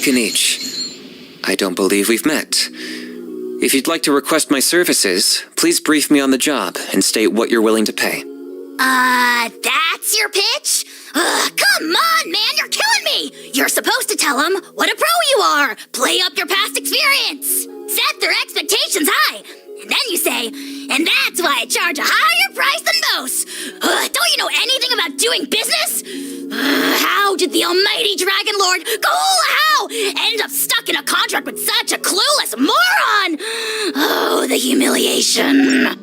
Kinich. I don't believe we've met. If you'd like to request my services, please brief me on the job and state what you're willing to pay. That's your pitch? Come on, man, you're killing me! You're supposed to tell them what a pro you are! Play up your past experience! Set their expectations high! And then you say, and that's why I charge a higher price than most! Don't you know anything about doing business? How did the almighty Dragon Lord How end up stuck in a contract with such a clueless moron? Oh, the humiliation.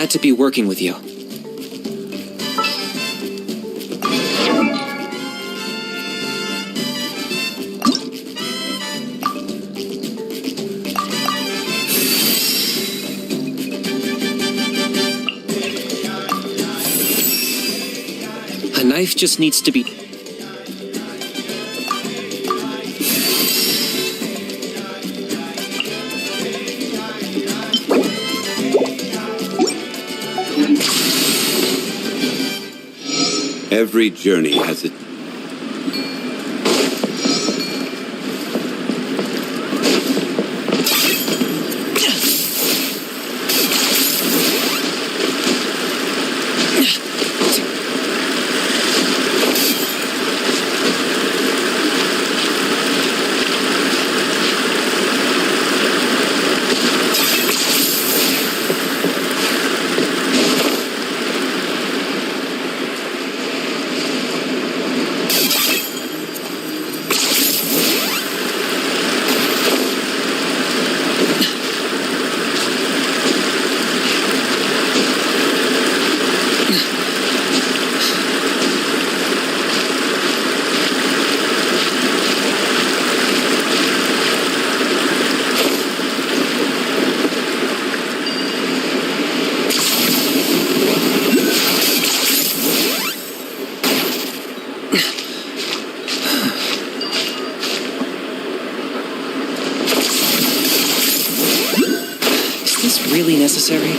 glad to be working with you. A knife just needs to be... Every journey has its... Is this really necessary?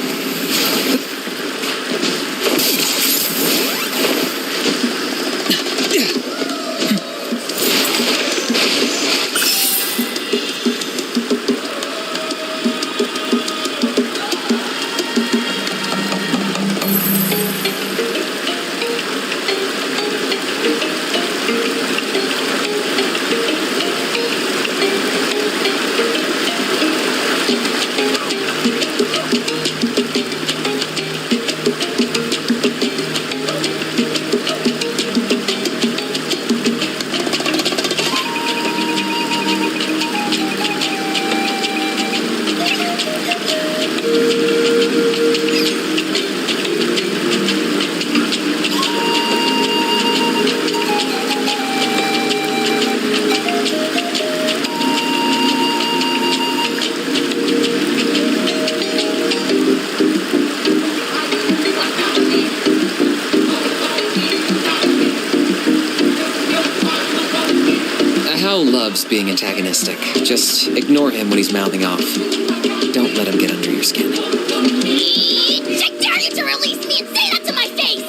Hal loves being antagonistic. Just ignore him when he's mouthing off. Don't let him get under your skin. I dare you to release me and say that to my face!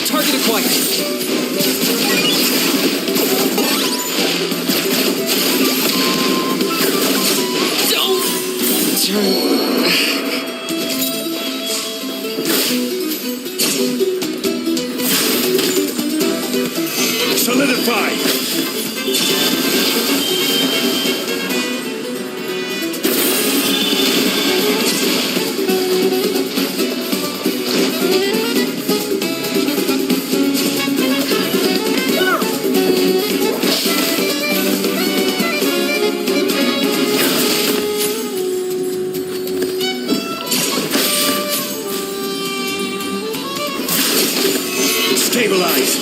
Target acquired. Don't turn. Solidified! Stabilize!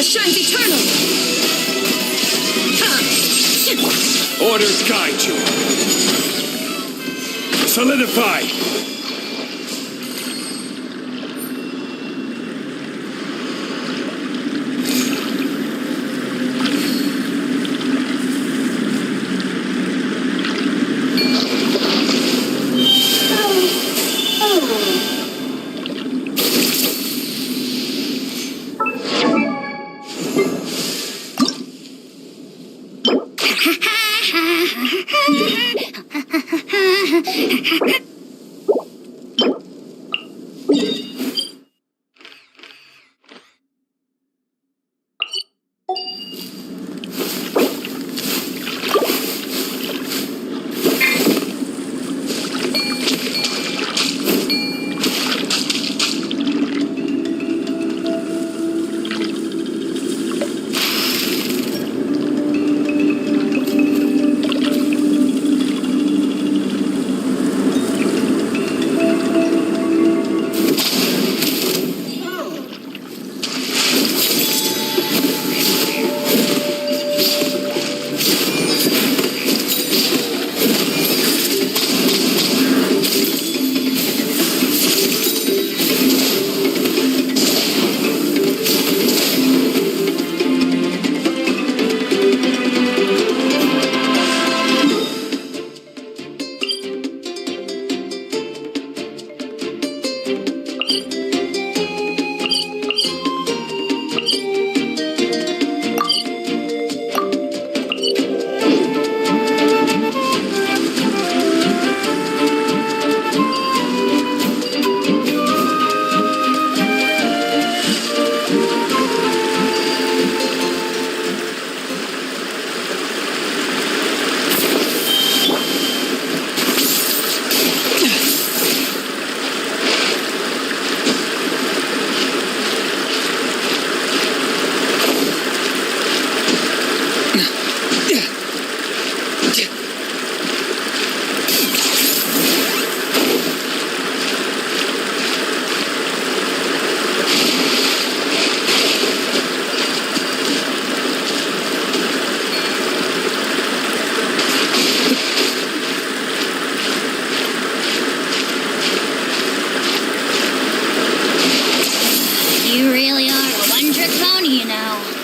shines eternal! Orders guide you. Solidify. You really are a one-trick pony, you know.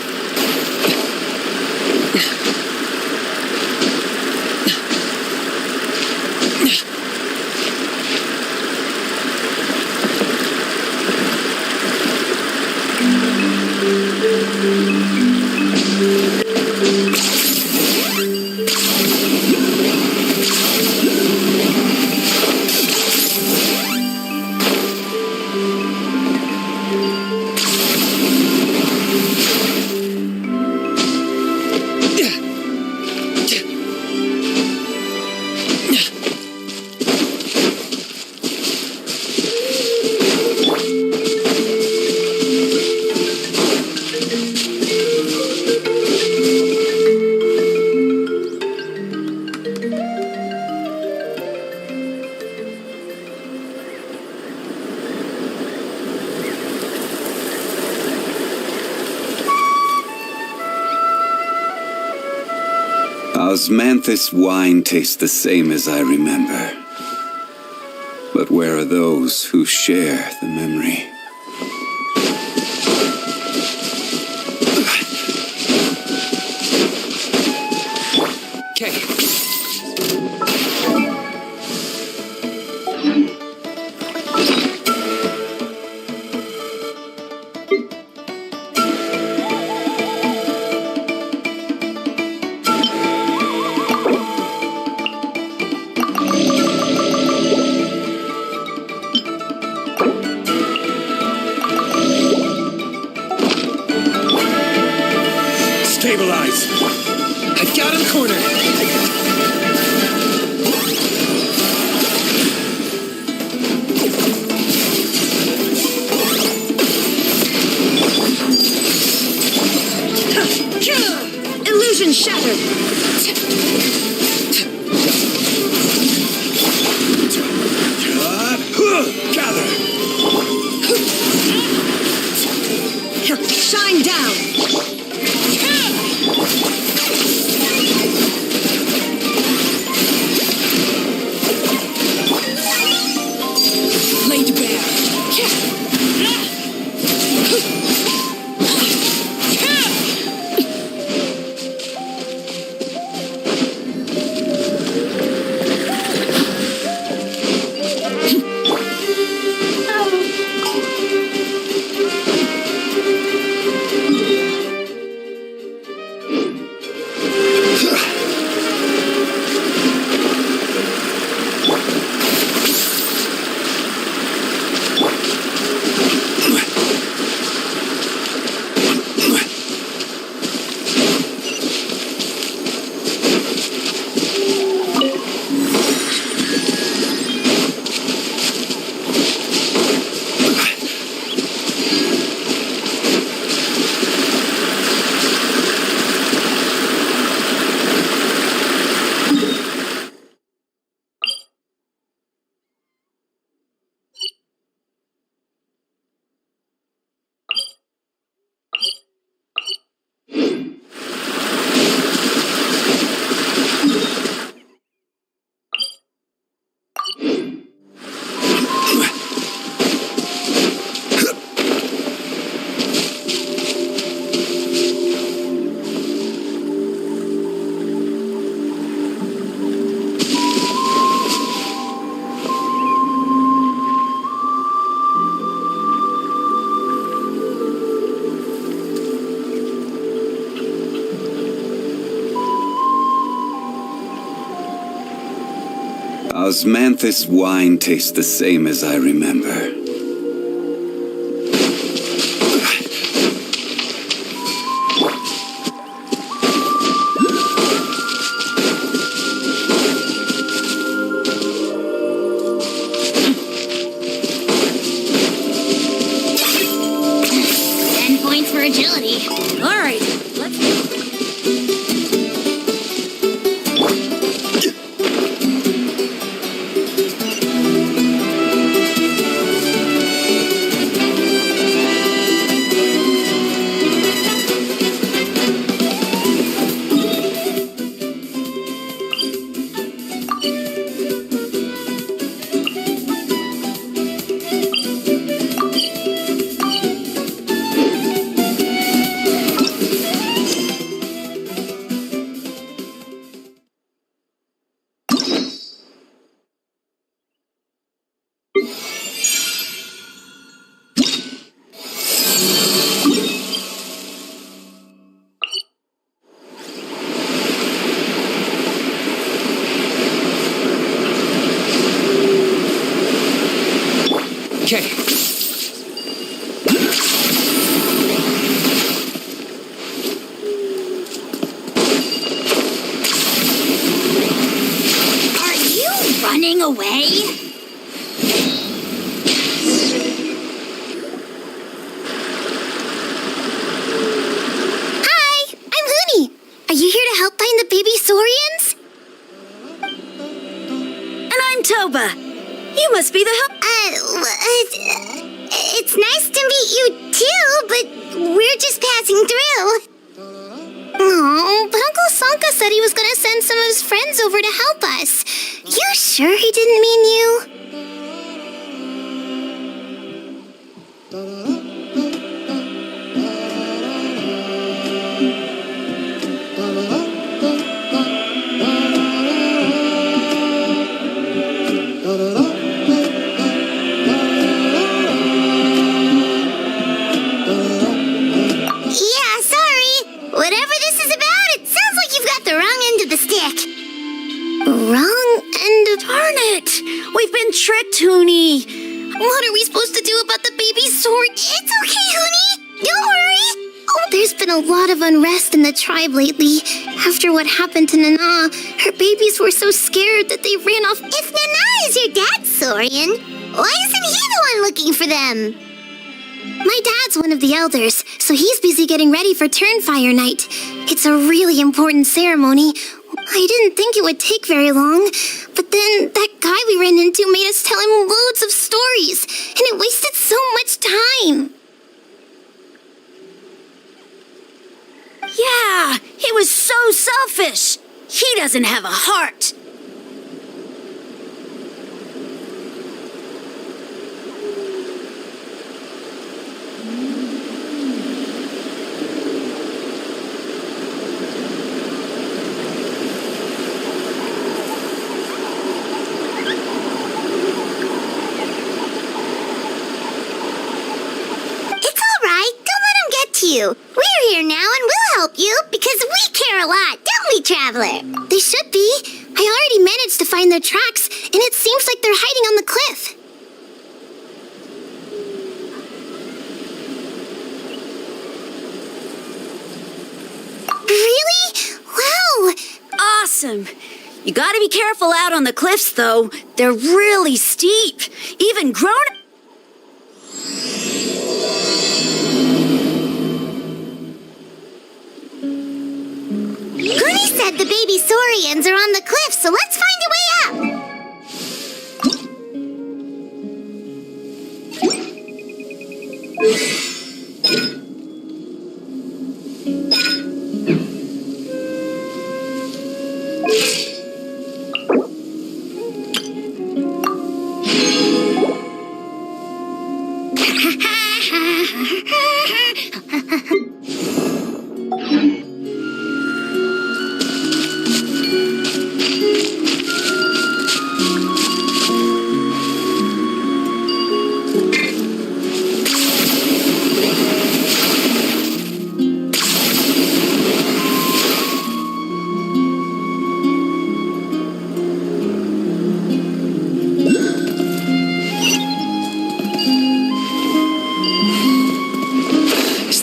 Osmanthus wine tastes the same as I remember. But where are those who share the memory? Okay. Stabilize. I've got him cornered. Illusion shattered! Gather. Shine down! Osmanthus wine tastes the same as I remember. For agility. All right, let's go. Okay. Are you running away? Hi, I'm Huni. Are you here to help find the baby Saurians? And I'm Toba. You must be the help. It's nice to meet you too, but we're just passing through. Oh, but Uncle Sanka said he was gonna send some of his friends over to help us. You sure he didn't mean you? Yeah, sorry. Whatever this is about, it sounds like you've got the wrong end of the stick. Wrong end of... Darn it! We've been tricked, Huni. What are we supposed to do about the baby sword? It's okay, Huni. Don't worry. Oh, there's been a lot of unrest in the tribe lately. After what happened to Nana, her babies were so scared that they ran off. If Nana is your dad, Saurian, why isn't he the one looking for them? My dad's one of the elders, so he's busy getting ready for Turnfire Night. It's a really important ceremony. I didn't think it would take very long, but then that guy we ran into made us tell him loads of stories, and it wasted so much time. Yeah, he was so selfish. He doesn't have a heart. You. We're here now and we'll help you because we care a lot, don't we, Traveler? They should be. I already managed to find their tracks, and it seems like they're hiding on the cliff. Really? Wow! Awesome. You gotta be careful out on the cliffs, though. They're really steep. Even grown... Goonie said the baby Saurians are on the cliff, so let's find a way up.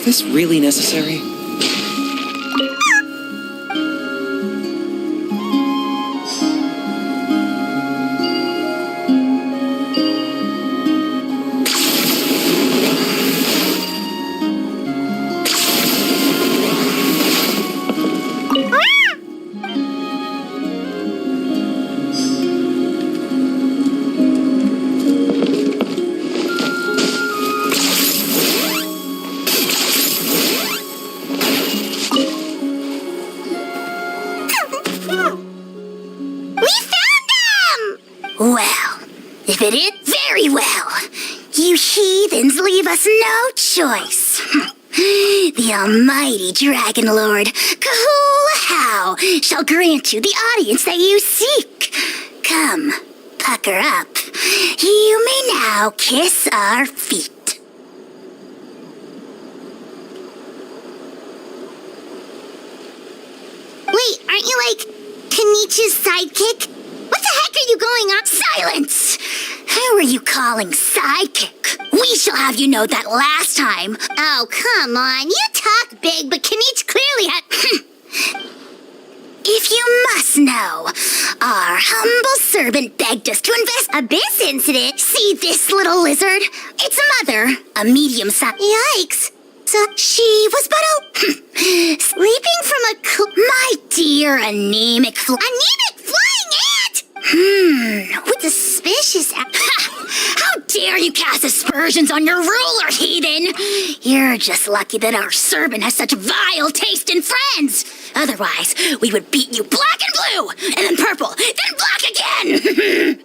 is this really necessary? Well, if it is very well, you heathens leave us no choice. The almighty Dragon Lord, Kahula shall grant you the audience that you seek. Come, pucker up. You may now kiss our feet. Wait, aren't you like Kinich's sidekick? What the heck are you going on? Silence! Who are you calling sidekick? We shall have you know that last time. Oh, come on. You talk big, but Kinich clearly had... If you must know, our humble servant begged us to invest Abyss incident. See this little lizard? Its mother, a medium-sized... Yikes. So she was but sleeping from a... My dear anemic... Anemic flying ant! What suspicious... How dare you cast aspersions on your ruler, heathen! You're just lucky that our servant has such vile taste in friends. Otherwise, we would beat you black and blue, and then purple, then black again!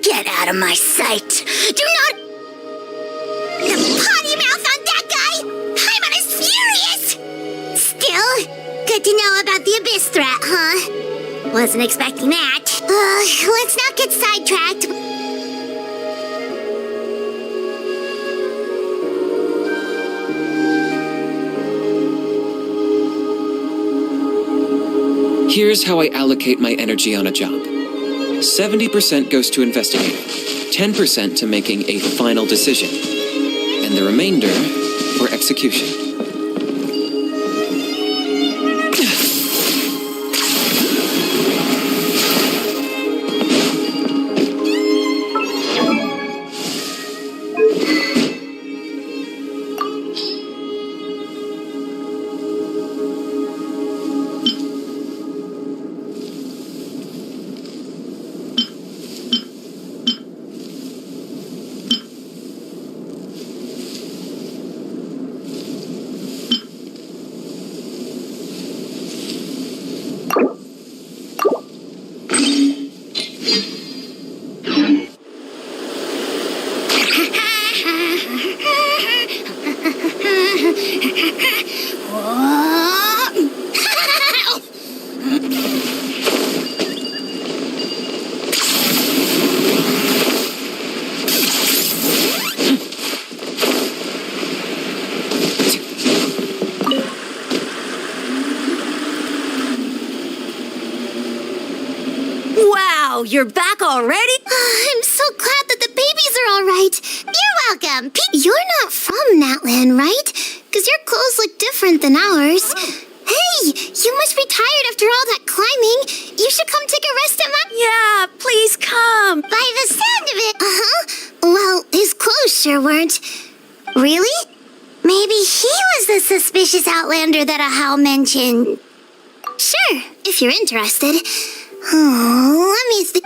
Get out of my sight. Do not... The potty mouth on that guy? Paimon is furious! Still, good to know about the Abyss threat, huh? Wasn't expecting that. Let's not get sidetracked. Here's how I allocate my energy on a job. 70% goes to investigating, 10% to making a final decision, and the remainder for execution. Wow, you're back already? I'm so glad that the babies are all right. You're welcome. You're not from Natlan, right? Because your clothes look different than ours. Hey, you must be tired after all that climbing. You should come take a rest at my... Yeah, please come. By the sound of it. Uh-huh. Well, his clothes sure weren't. Really? Maybe he was the suspicious outlander that Ahau mentioned. Sure, if you're interested. Oh, let me think.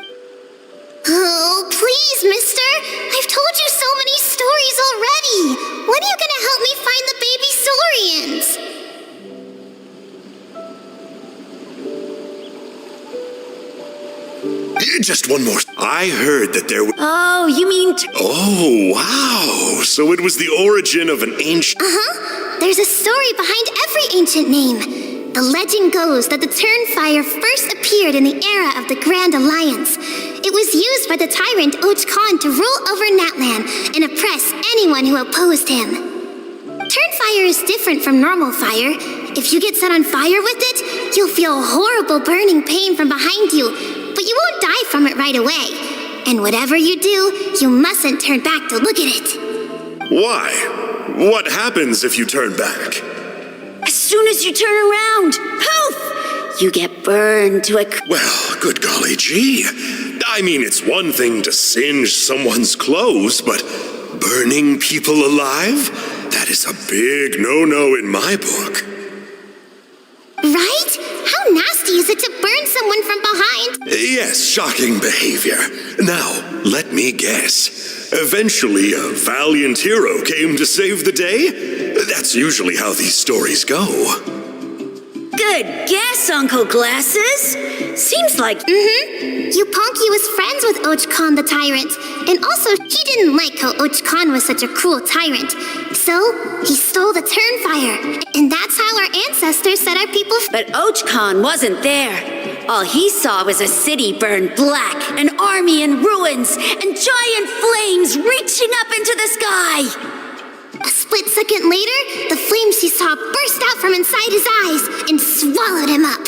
Oh, please, mister. I've told you so many stories already. When are you gonna help me find the baby Saurians? Just one more. I heard that there were... Oh, you mean... Oh, wow. So it was the origin of an ancient... Uh-huh. There's a story behind every ancient name. The legend goes that the Turnfire first appeared in the era of the Grand Alliance. It was used by the tyrant Och Khan to rule over Natlan and oppress anyone who opposed him. Turnfire is different from normal fire. If you get set on fire with it, you'll feel horrible burning pain from behind you, but you won't die from it right away. And whatever you do, you mustn't turn back to look at it. Why? What happens if you turn back? As soon as you turn around, poof! You get burned to a... Well, good golly gee. I mean, it's one thing to singe someone's clothes, but burning people alive? That is a big no-no in my book. Right? How nasty is it to burn someone from behind? Yes, shocking behavior. Now, let me guess. Eventually, a valiant hero came to save the day? That's usually how these stories go. Good guess, Uncle Glasses. Seems like... Yupanqui was friends with Och Khan the tyrant, and also he didn't like how Och Khan was such a cruel tyrant. So, he stole the Turnfire, and that's how our ancestors set our people But Och Khan wasn't there. All he saw was a city burned black, an army in ruins, and giant flames reaching up into the sky. A split second later, the flames he saw burst out from inside his eyes and swallowed him up.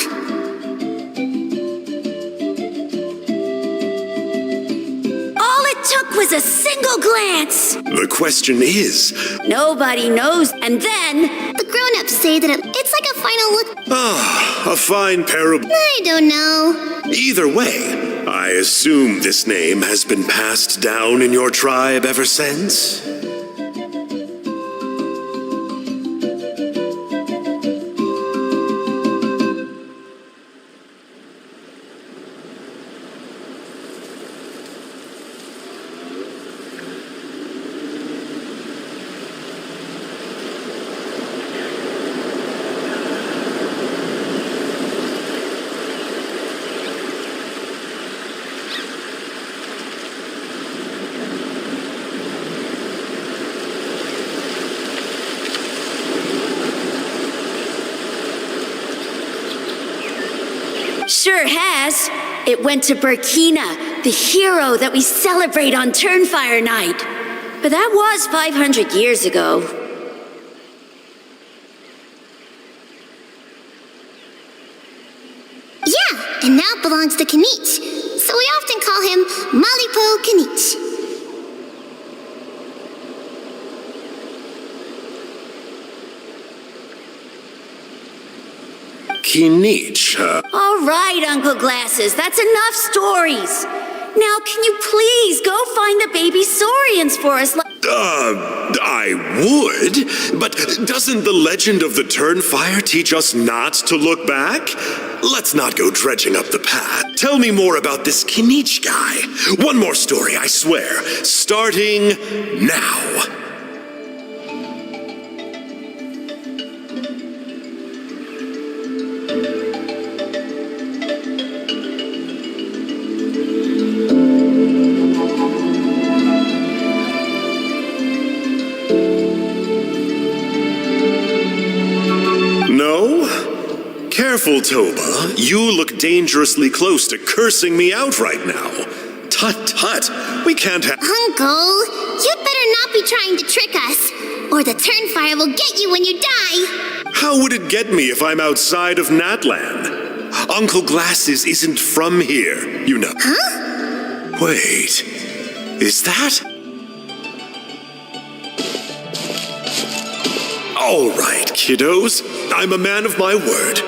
All it took was a single glance. The question is... Nobody knows. And then... The grown-ups say that it's like a final look. a fine parable. I don't know. Either way, I assume this name has been passed down in your tribe ever since? Sure has. It went to Burkina, the hero that we celebrate on Turnfire Night. But that was 500 years ago. Yeah, and now it belongs to Kinich. So we often call him Malipo Kinich. Kinich, huh? All right, Uncle Glasses, that's enough stories. Now, can you please go find the baby saurians for us? I would, but doesn't the legend of the Turnfire teach us not to look back? Let's not go dredging up the path. Tell me more about this Kinich guy. One more story, I swear. Starting now. Careful, Toba. You look dangerously close to cursing me out right now. Tut tut. We can't have... Uncle, you'd better not be trying to trick us, or the Turnfire will get you when you die. How would it get me if I'm outside of Natlan? Uncle Glasses isn't from here, you know. Huh? Wait. Is that... All right, kiddos. I'm a man of my word.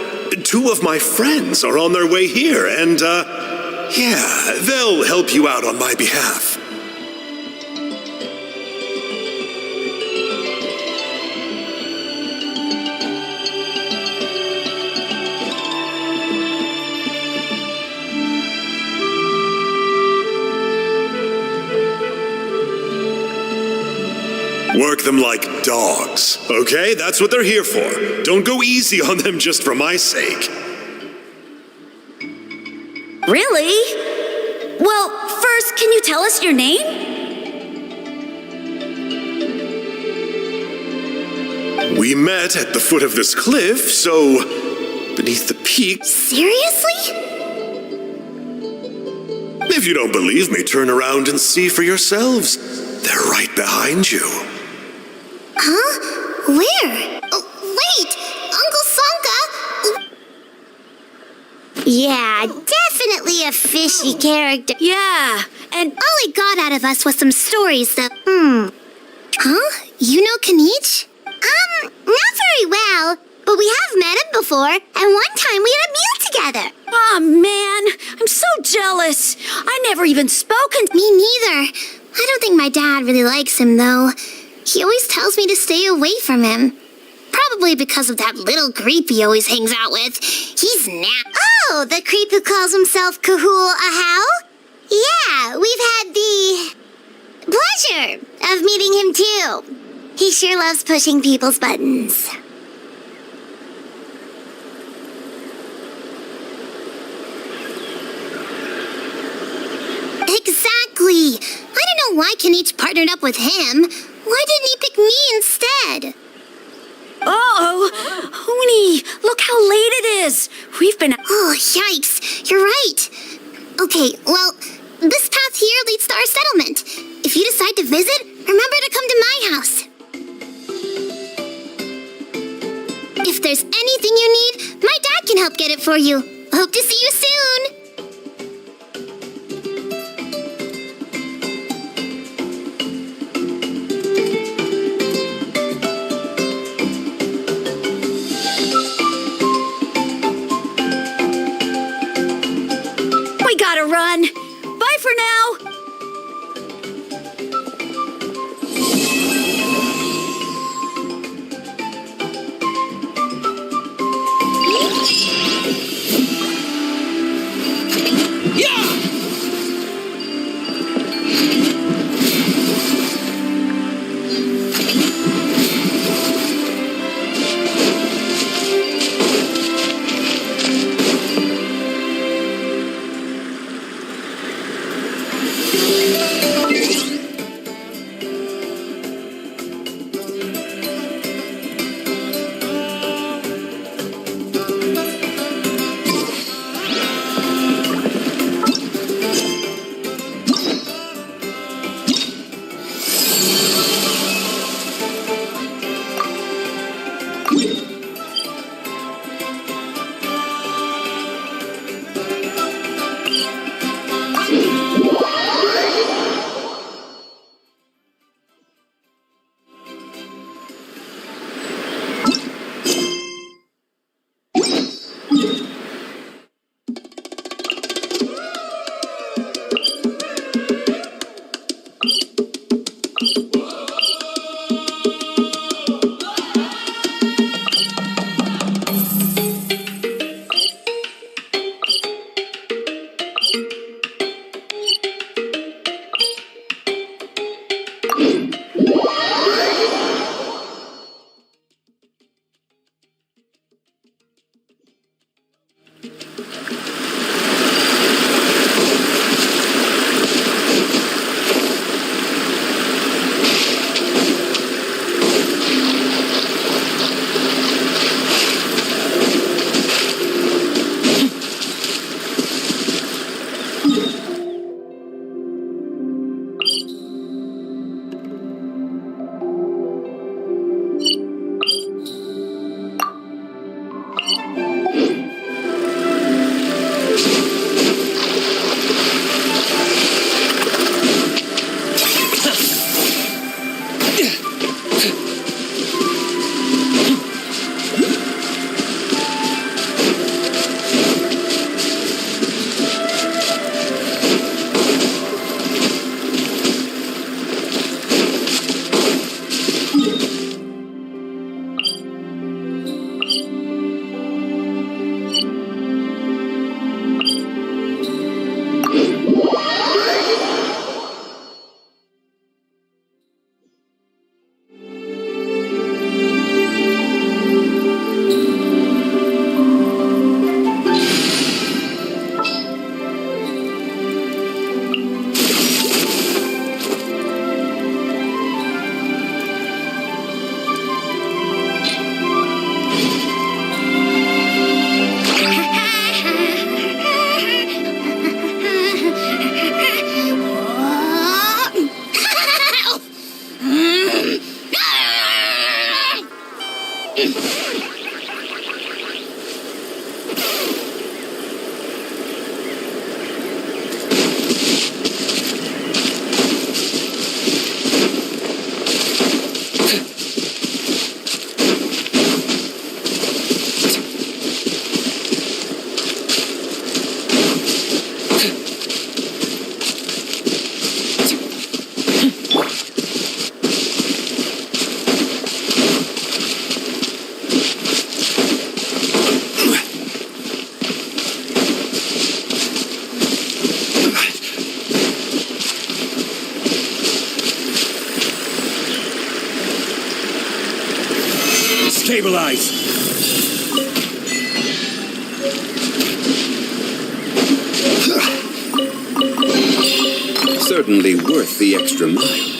2 of my friends are on their way here, and, yeah, they'll help you out on my behalf. Work them like dogs, okay? That's what they're here for. Don't go easy on them just for my sake. Really? Well, first, can you tell us your name? We met at the foot of this cliff, so beneath the peak. Seriously? If you don't believe me, turn around and see for yourselves. They're right behind you. Huh? Where? Oh, wait! Uncle Sonka! Yeah, definitely a fishy character. Yeah, and All he got out of us was some stories, though. Huh? You know Kinich? Not very well, but we have met him before, and one time we had a meal together. oh man, I'm so jealous. I never even spoken. Me neither. I don't think my dad really likes him, though. He always tells me to stay away from him. Probably because of that little creep he always hangs out with. He's Oh, the creep who calls himself Kahul Ahau? Yeah, we've had the pleasure of meeting him too. He sure loves pushing people's buttons. Exactly. I don't know why Kinich partnered up with him. Why didn't he pick me instead? Oh, Huni, look how late it is. We've been. Oh, yikes. You're right. Okay, well, this path here leads to our settlement. If you decide to visit, remember to come to my house. If there's anything you need, my dad can help get it for you. Hope to see you soon. We gotta run. Bye for now. Stabilize! Certainly worth the extra mile.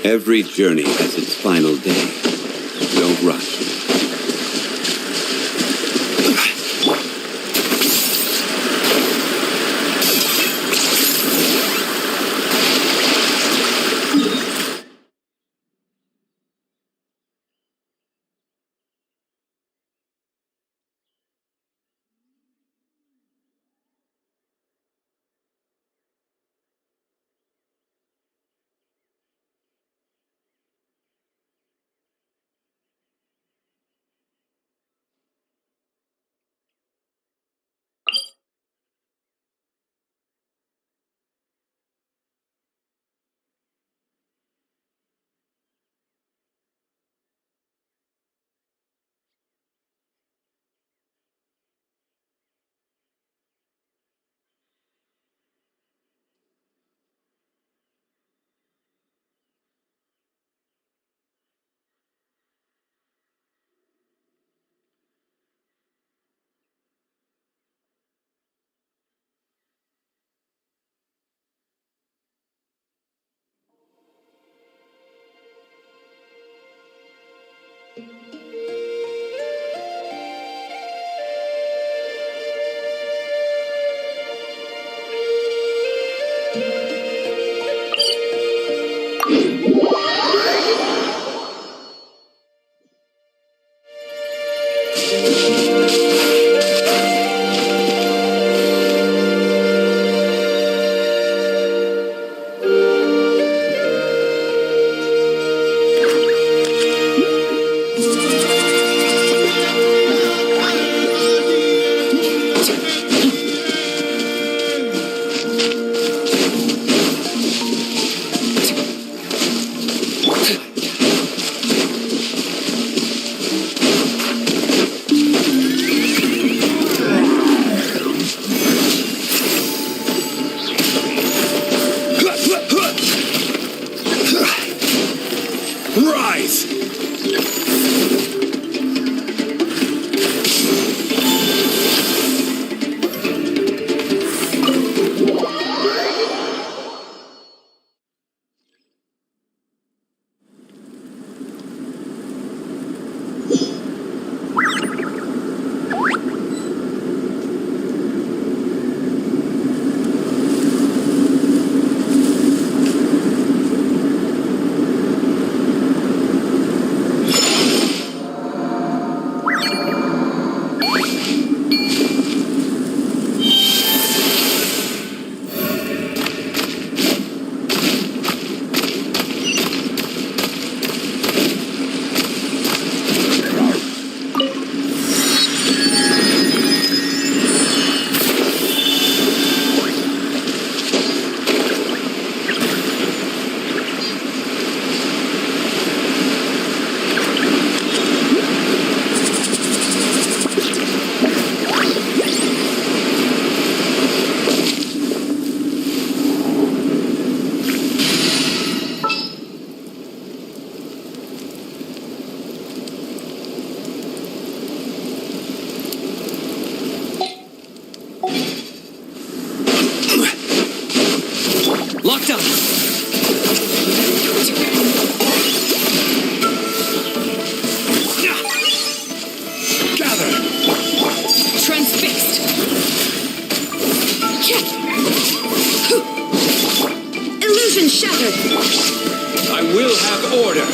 Every journey has its final day. Don't rush. Gather! Transfixed. Illusion shattered. I will have order.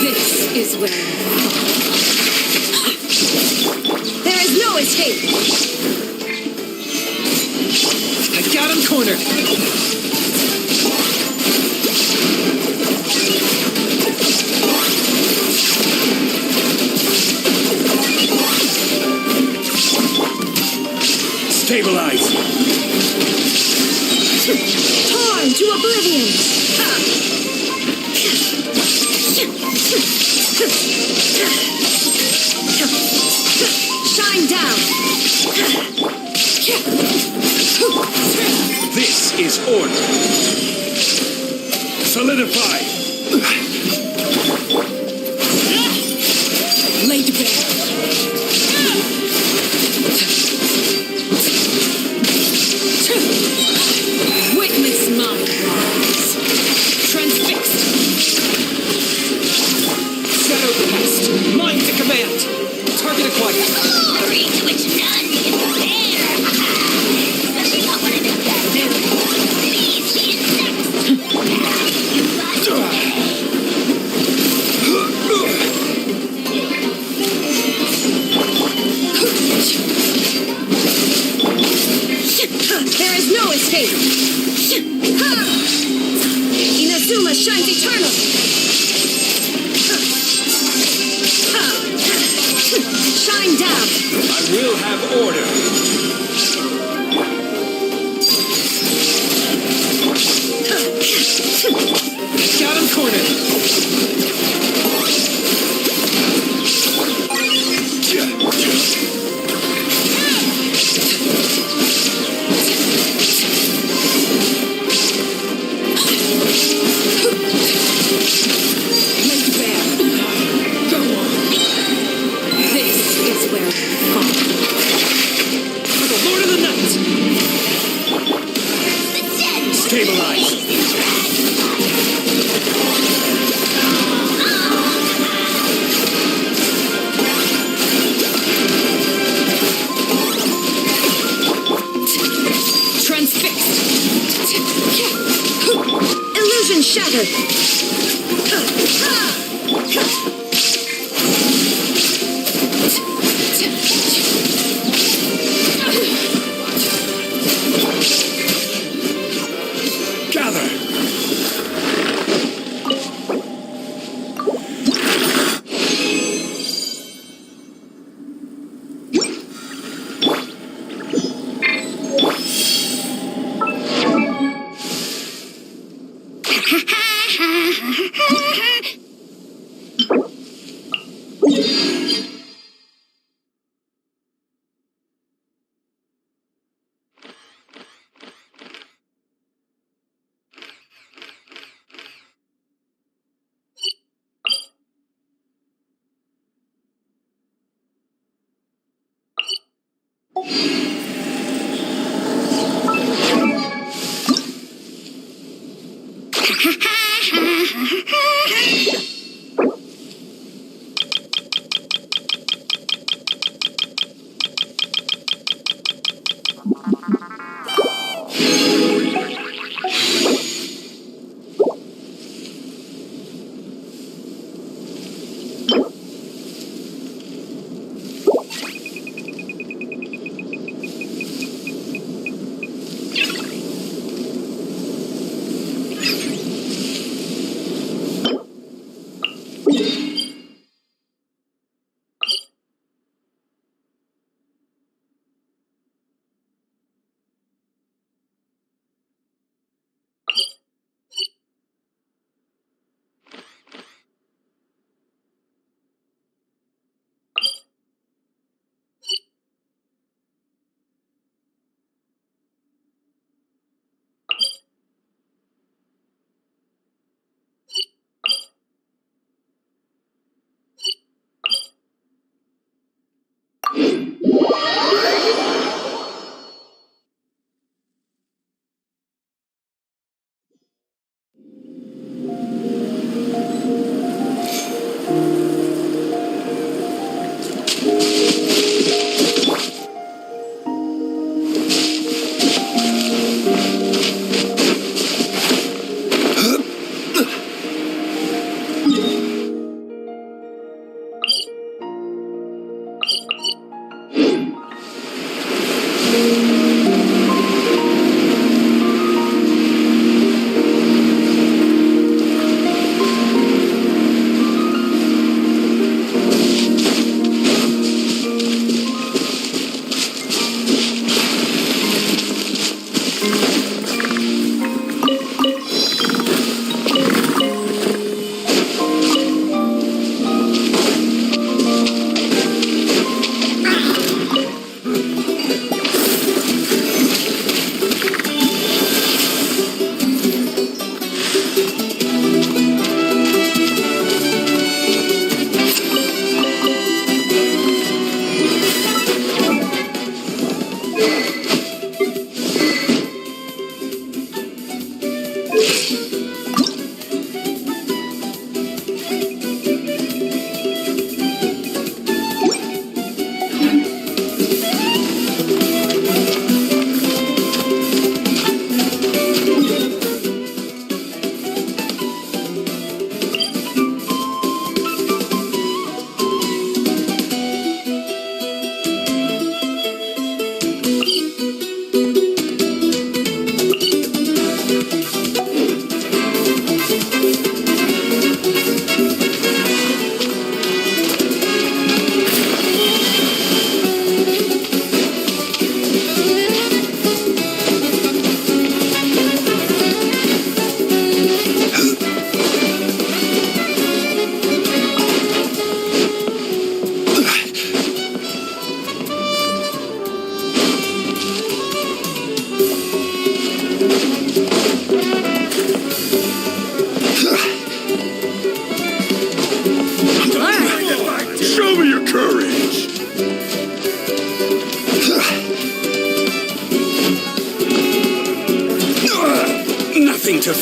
This is where there is no escape. I got him cornered. Stabilize. Torn to oblivion. Shine down. This is order. Solidify. Lay to bear. Witness my rise. Transfixed. Shadow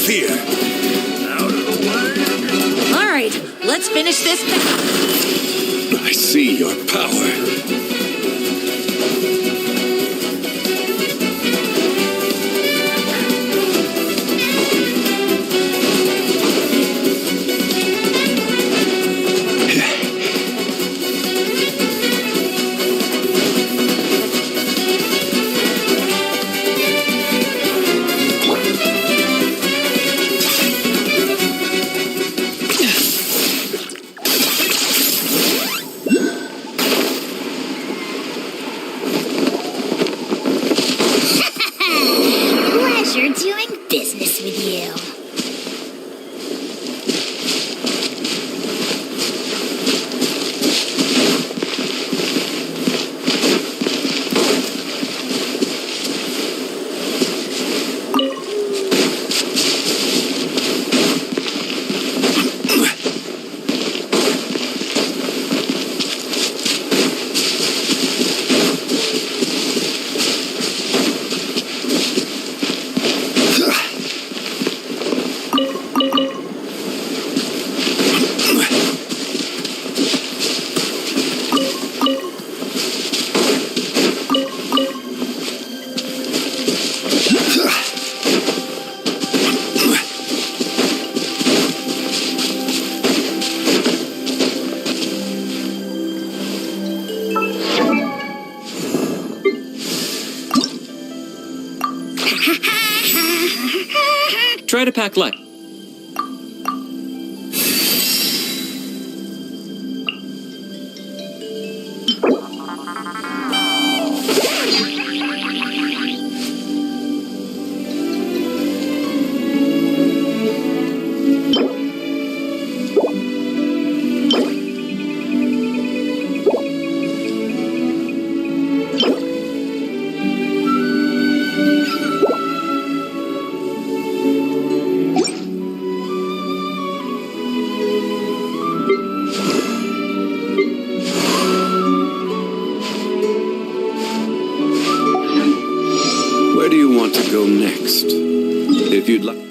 fear. All right, let's finish this. I see your power. Pleasure doing business with you. Try to pack light. Where do you want to go next? If you'd like.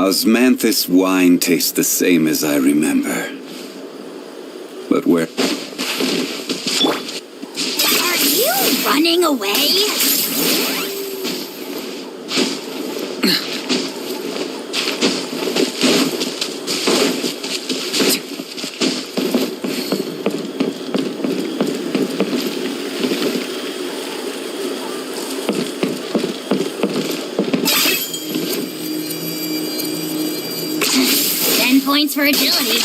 Osmanthus wine tastes the same as I remember. But where... Are you running away? 10 points for agility.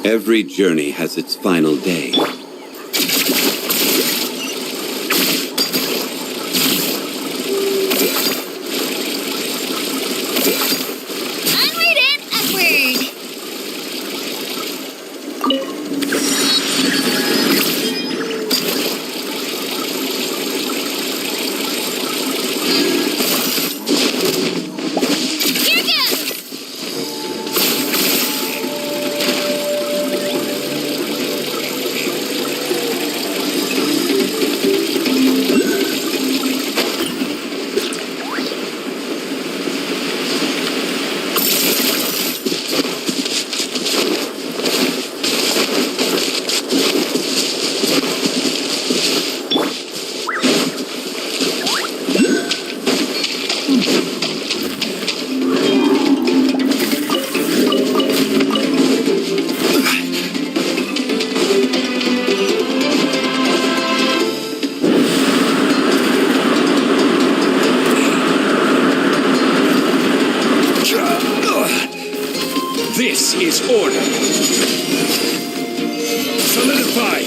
Every journey has its final day. Onward and upward! Here goes! This is order. Solidify.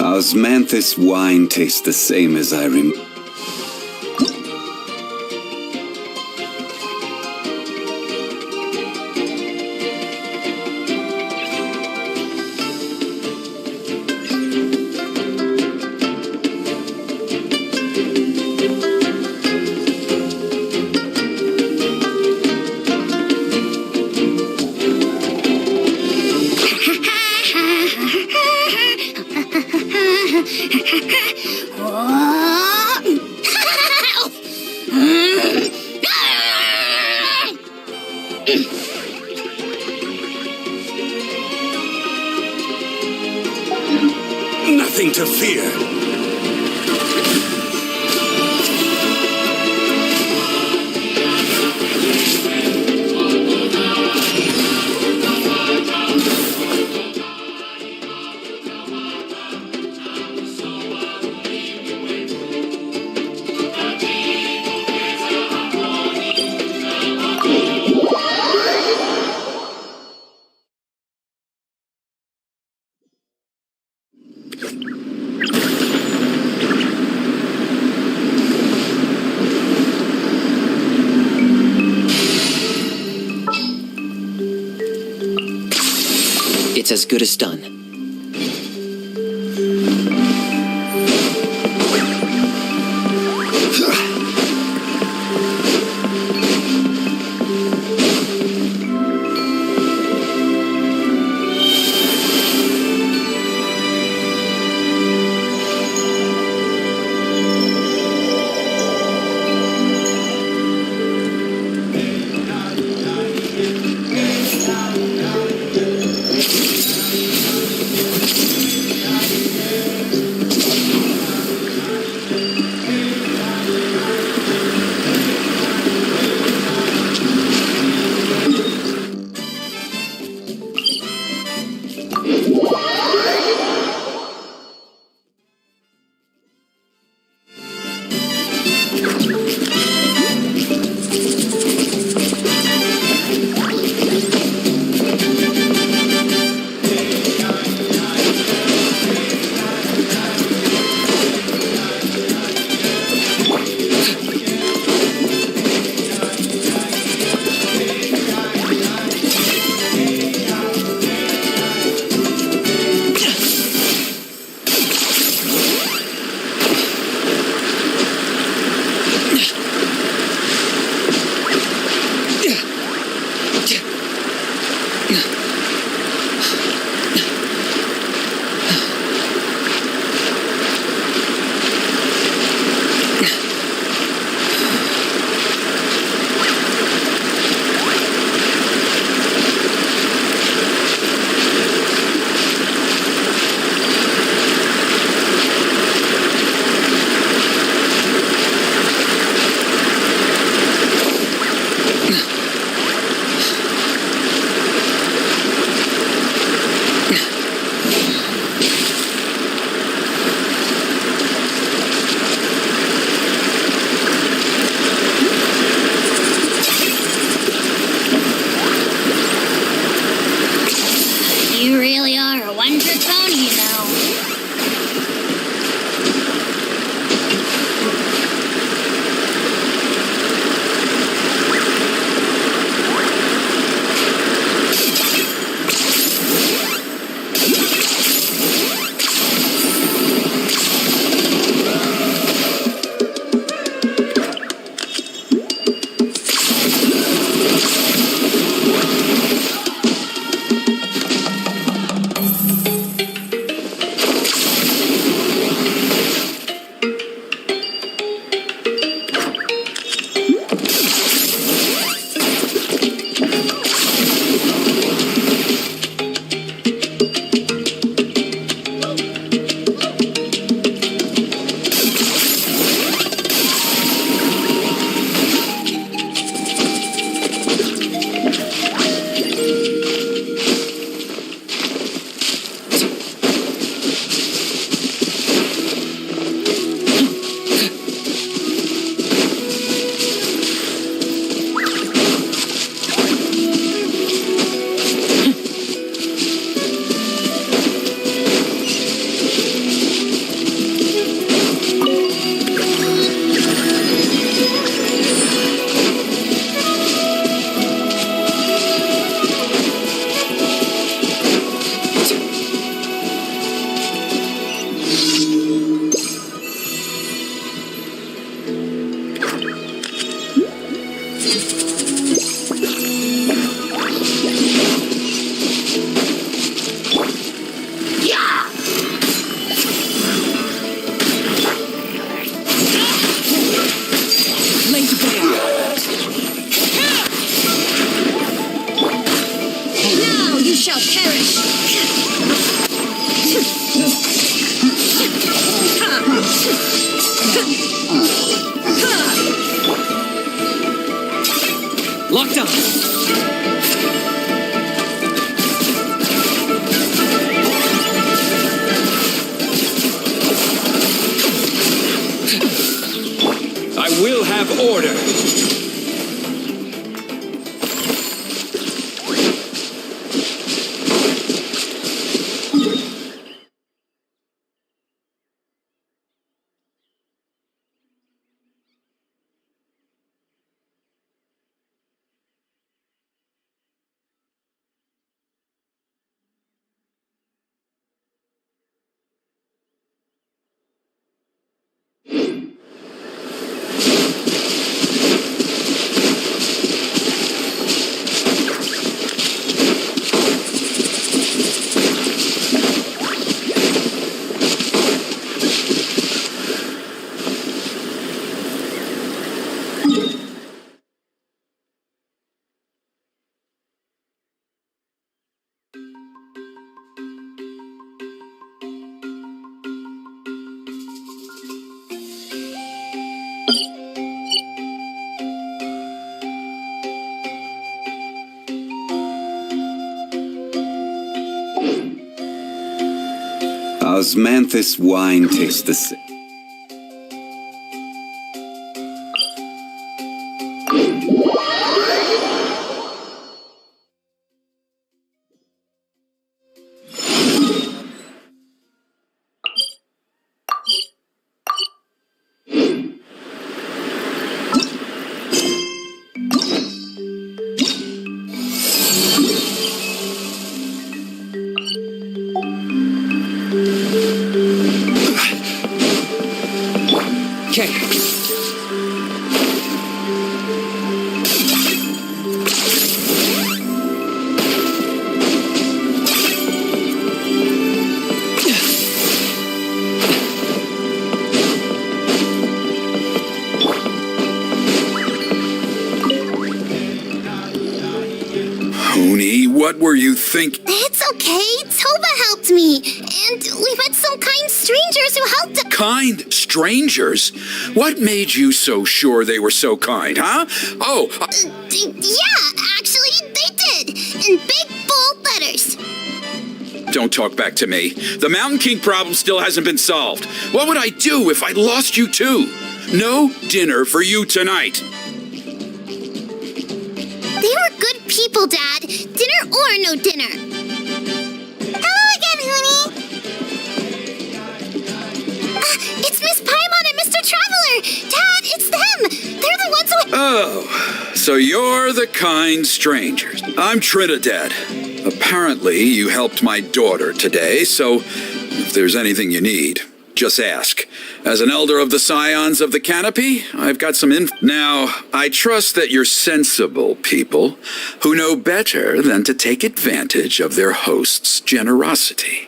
Osmanthus wine tastes the same as I remember. Nothing to fear. It's as good as done. You really are a one-trick pony, you know. Locked on. I will have order. Osmanthus wine tastes the same. Huni, what were you thinking? It's okay. Toba helped me. And we met some kind strangers who helped us. Kind strangers? What made you so sure they were so kind, huh? Oh, Yeah, actually, they did. In big, bold letters. don't talk back to me. The Mountain King problem still hasn't been solved. What would I do if I lost you too? No dinner for you tonight. They were good people, Dad. Dinner or no dinner. Hello again, Huni. It's Miss Paimon and Mr. Traveler. Dad, it's them. They're the ones who... Oh, so you're the kind strangers. I'm Trinidad. Apparently, you helped my daughter today, so if there's anything you need, just ask. As an elder of the Scions of the Canopy, I've got some Now, I trust that you're sensible people who know better than to take advantage of their host's generosity.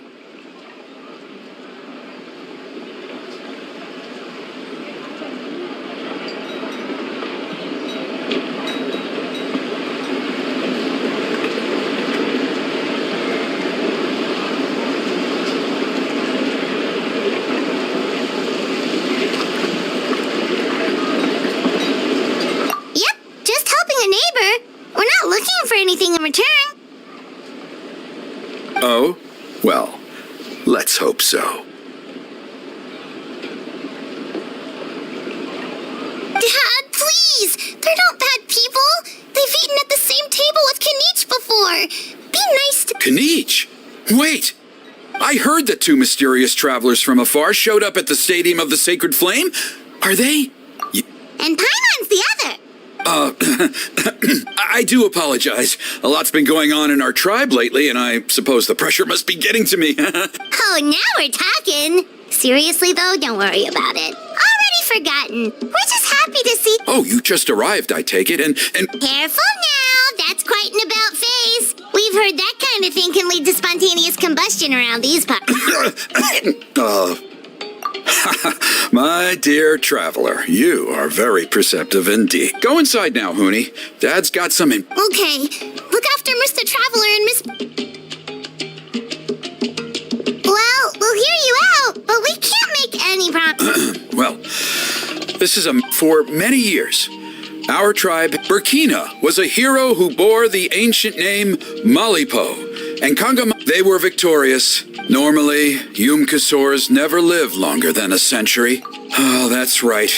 Yep, just helping a neighbor. We're not looking for anything in return. Oh? Well, let's hope so. Dad, please! They're not bad people! They've eaten at the same table with Kinich before! Be nice to... Kinich! Wait! I heard that two mysterious travelers from afar showed up at the Stadium of the Sacred Flame. Are they? And Paimon's the other! I do apologize. A lot's been going on in our tribe lately, and I suppose the pressure must be getting to me. Oh, now we're talking! Seriously, though, don't worry about it. Already forgotten. We're just happy to see... Oh, you just arrived, I take it, and... Careful now! That's quite an about-face. We've heard that kind of thing can lead to spontaneous combustion around these parts. My dear traveler, you are very perceptive indeed. Go inside now, Huni. Dad's got some... Okay, look after Mr. Traveler and Miss... Well, we'll hear you out, but we can't make any promises. Well, this is for many years. Our tribe, Burkina, was a hero who bore the ancient name Malipo. And Kangama, they were victorious. Normally, Yumkasors never live longer than a century. Oh, that's right.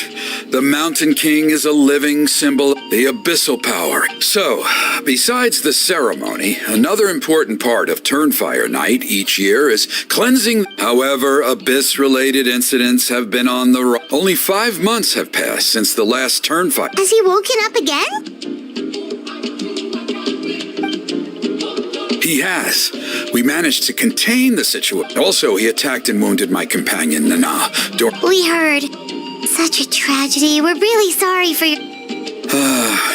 The Mountain King is a living symbol of the abyssal power. So, besides the ceremony, another important part of Turnfire Night each year is cleansing. However, abyss-related incidents have been on the rise. Only 5 months have passed since the last Turnfire. Has he woken up again? He has. We managed to contain the situation. Also, he attacked and wounded my companion, Nana. We heard. Such a tragedy. We're really sorry for your...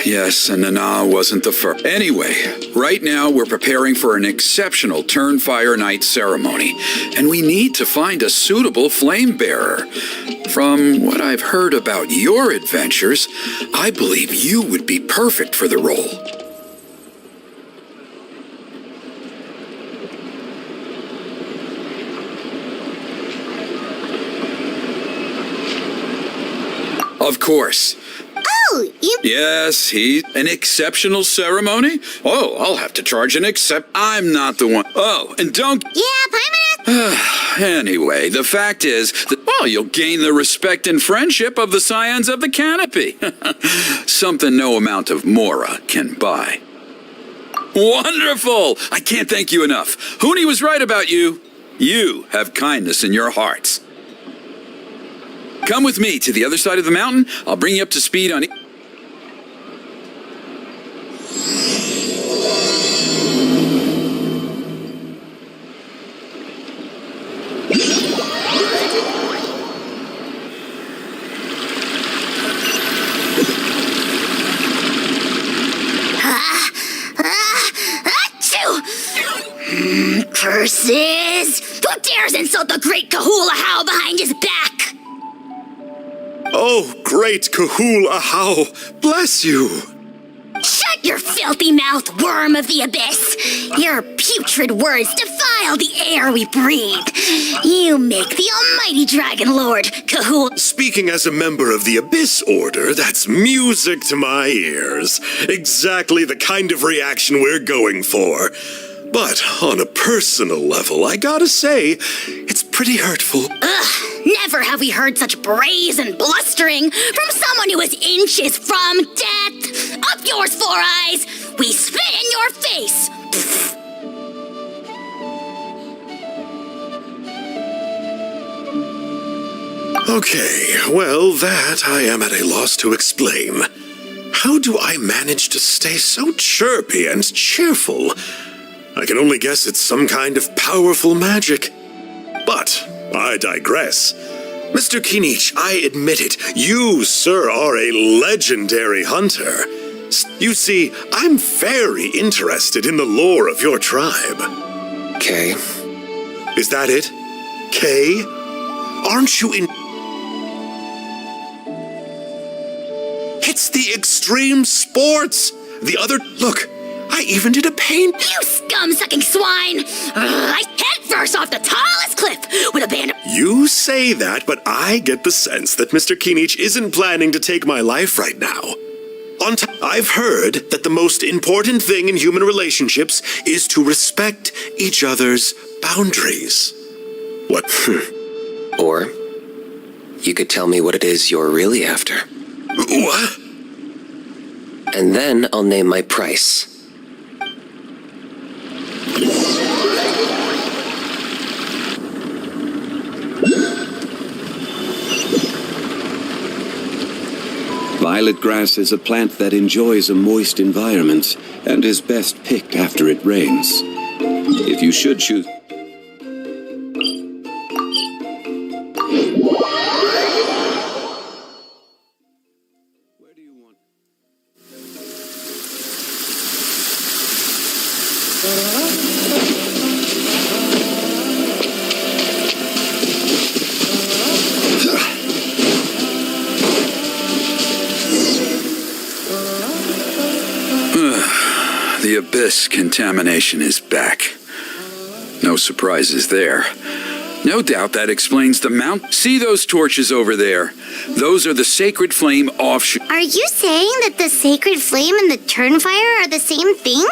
Yes, and Nana wasn't the first. Anyway, right now we're preparing for an exceptional Turnfire Night ceremony, and we need to find a suitable flame bearer. From what I've heard about your adventures, I believe you would be perfect for the role. Of course. Oh, you... Yes, an exceptional ceremony? Oh, I'll have to charge I'm not the one. Oh, and don't... Yeah, Paimon... Anyway, the fact is that, well, you'll gain the respect and friendship of the Scions of the Canopy. Something no amount of Mora can buy. Wonderful! I can't thank you enough. Huni was right about you. You have kindness in your hearts. Come with me to the other side of the mountain. I'll bring you up to speed on... Curses! Who dares insult the great Kahula How behind his back? Oh, great Kahul Ahau, bless you! Shut Your filthy mouthed worm of the abyss! Your putrid words defile the air we breathe. You make the almighty Dragon Lord, Kahul. Speaking as a member of the Abyss Order, that's music to my ears. Exactly the kind of reaction we're going for. But on a personal level, I gotta say, it's pretty hurtful. Ugh, never have we heard such brazen blustering from someone who is inches from death. Up yours, Four Eyes! We spit in your face! Pfft. Okay, well, that I am at a loss to explain. How do I manage to stay so chirpy and cheerful? I can only guess it's some kind of powerful magic. But I digress. Mr. Kinich, I admit it, you, sir, are a legendary hunter. You see, I'm very interested in the lore of your tribe. Kay. Is that it? Kay? Aren't you in... It's the extreme sports! The other... Look, I even did a paint... You scum-sucking swine! I head first off the tallest cliff with a band of... You say that, but I get the sense that Mr. Kinich isn't planning to take my life right now. I've heard that the most important thing in human relationships is to respect each other's boundaries. What? Or you could tell me what it is you're really after. What? And then I'll name my price. Violet grass is a plant that enjoys a moist environment and is best picked after it rains. If you should choose... Where do you want... The abyss contamination is back. No surprises there. No doubt that explains the mount. See those torches over there? Those are the Sacred Flame offshoot. Are you saying that the Sacred Flame and the Turnfire are the same thing?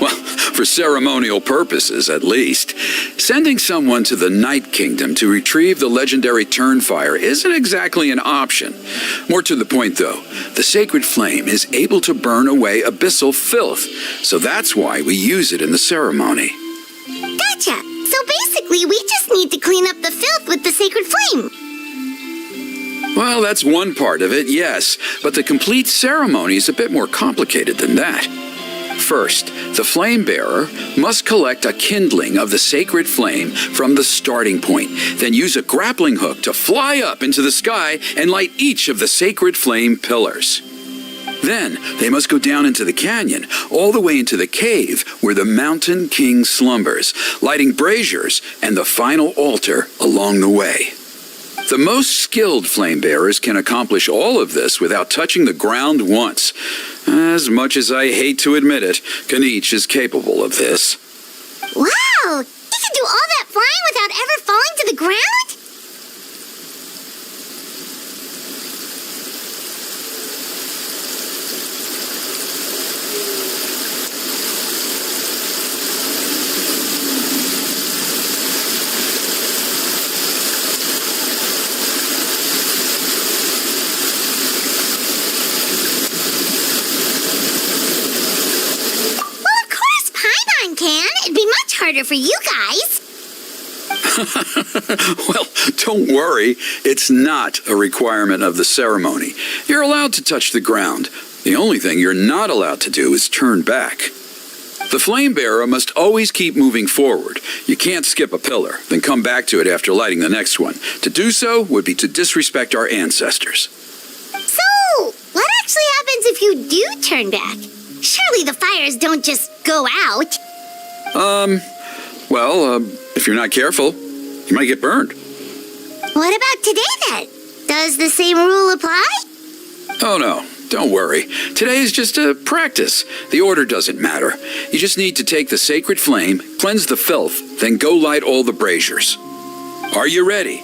Well, for ceremonial purposes, at least. Sending someone to the Night Kingdom to retrieve the legendary Turnfire isn't exactly an option. More to the point, though, the Sacred Flame is able to burn away abyssal filth, so that's why we use it in the ceremony. Gotcha! So basically, we just need to clean up the filth with the Sacred Flame. Well, that's one part of it, yes, but the complete ceremony is a bit more complicated than that. First, the flame bearer must collect a kindling of the sacred flame from the starting point, then use a grappling hook to fly up into the sky and light each of the sacred flame pillars. Then, they must go down into the canyon, all the way into the cave where the Mountain King slumbers, lighting braziers and the final altar along the way. The most skilled flame bearers can accomplish all of this without touching the ground once. As much as I hate to admit it, Kinich is capable of this. Wow! He can do all that flying without ever falling to the ground? It'd be much harder for you guys. Well, don't worry. It's not a requirement of the ceremony. You're allowed to touch the ground. The only thing you're not allowed to do is turn back. The flame bearer must always keep moving forward. You can't skip a pillar, then come back to it after lighting the next one. To do so would be to disrespect our ancestors. So, what actually happens if you do turn back? Surely the fires don't just go out. If you're not careful, you might get burned. What about today then? Does the same rule apply? Oh no, Don't worry. Today is just a practice. The order doesn't matter. You just need to take the sacred flame, cleanse the filth, then go light all the braziers. Are you ready?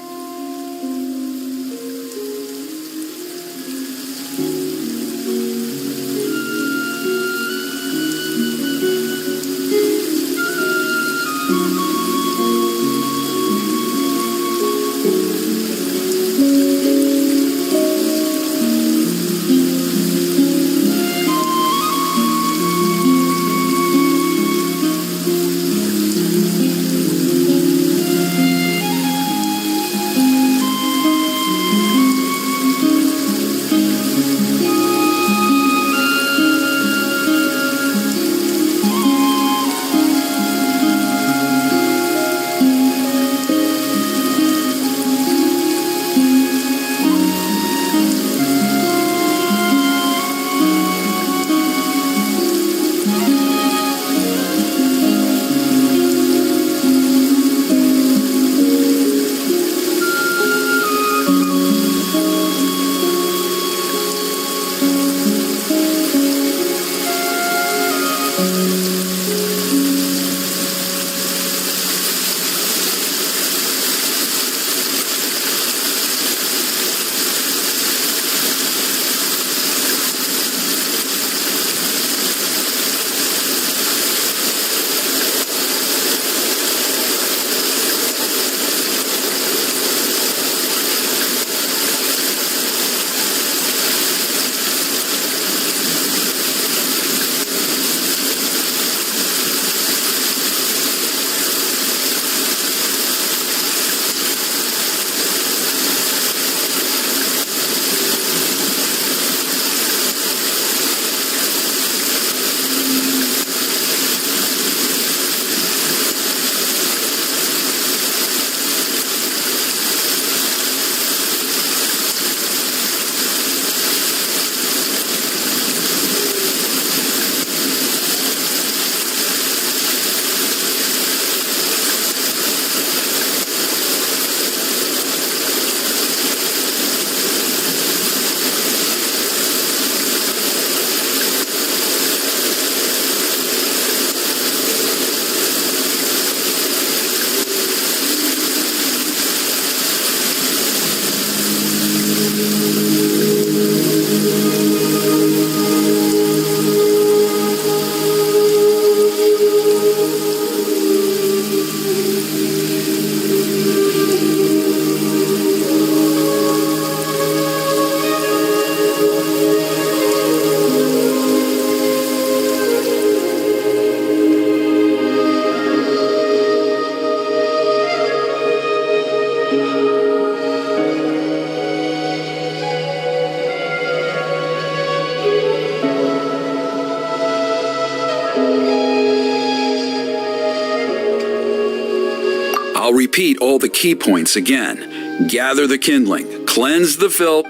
I'll repeat all the key points again. Gather the kindling, cleanse the filth.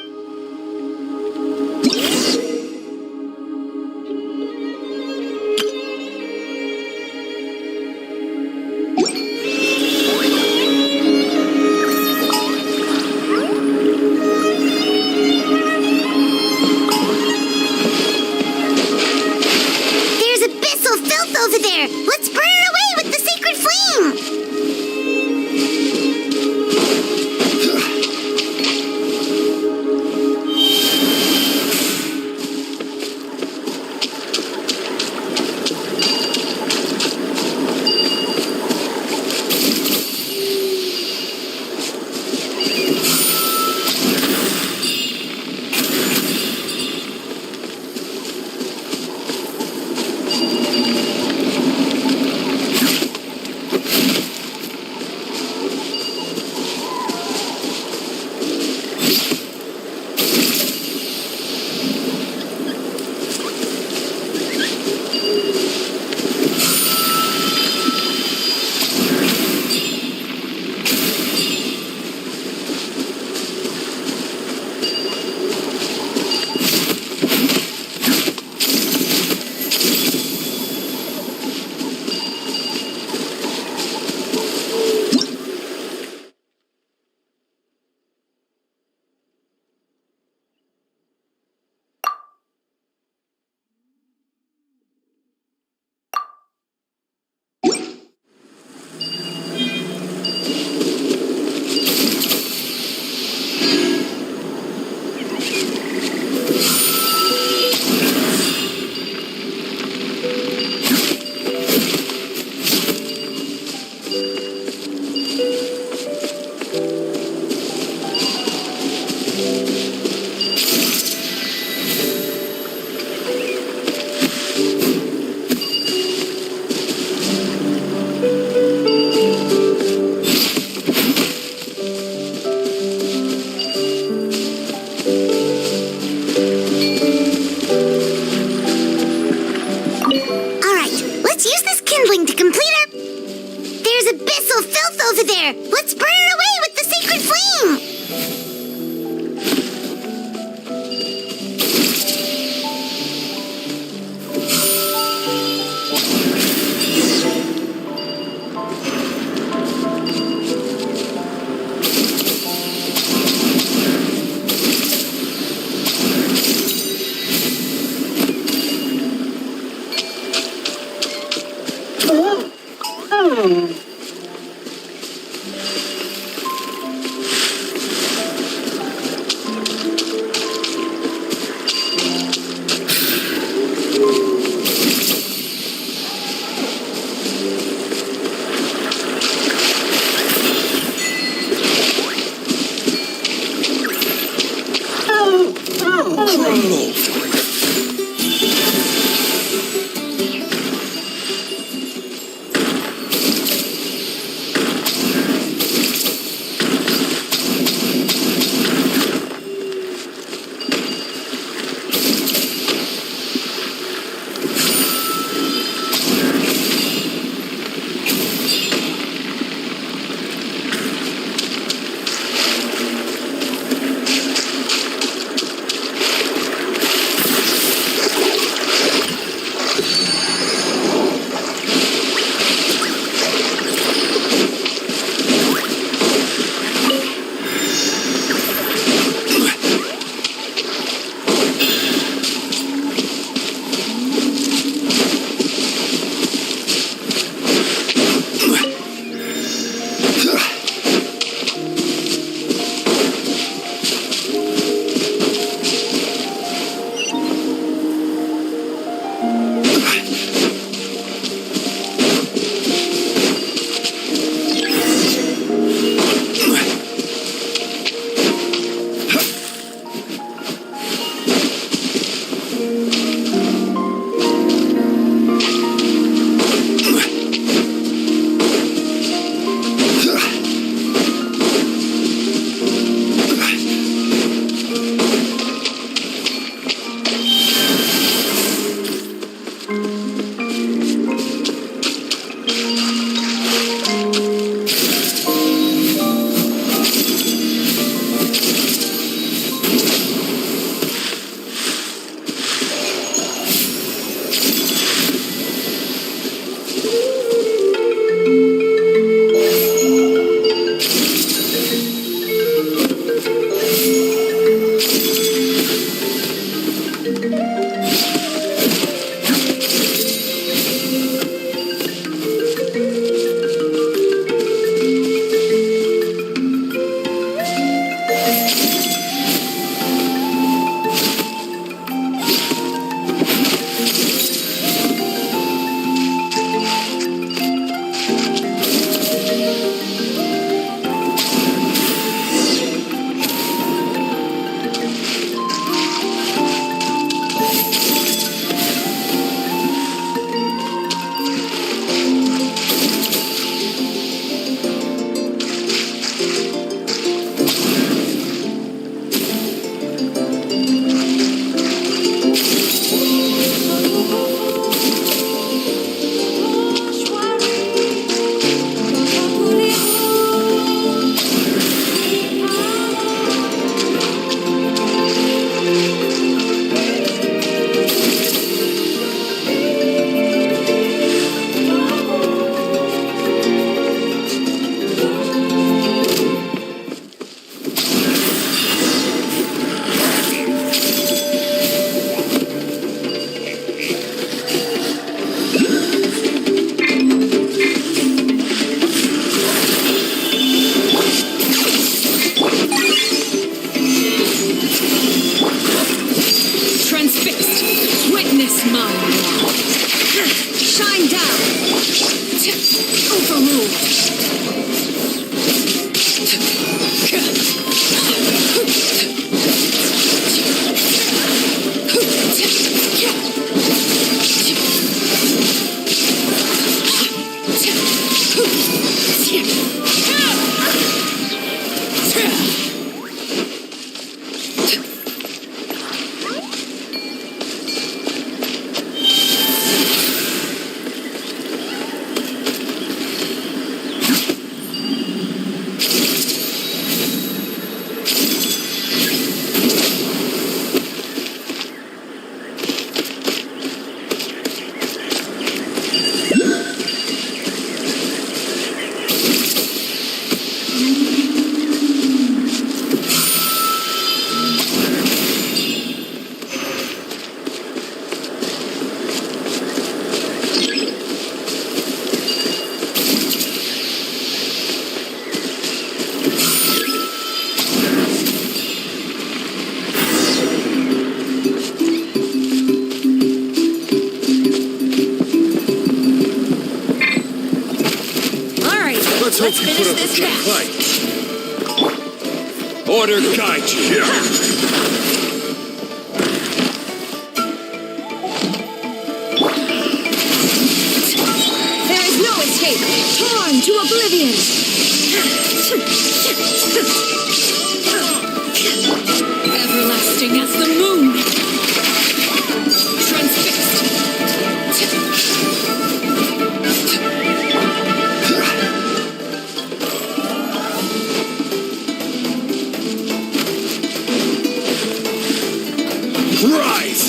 There's abyssal filth over there! Let's burn it away with the sacred flame! fire! Let's burn it away with the sacred flame! Let's hope you put up a this good task. fight. Order guide you. There is no escape. Torn to oblivion. Everlasting as the moon. Transfixed. Rise!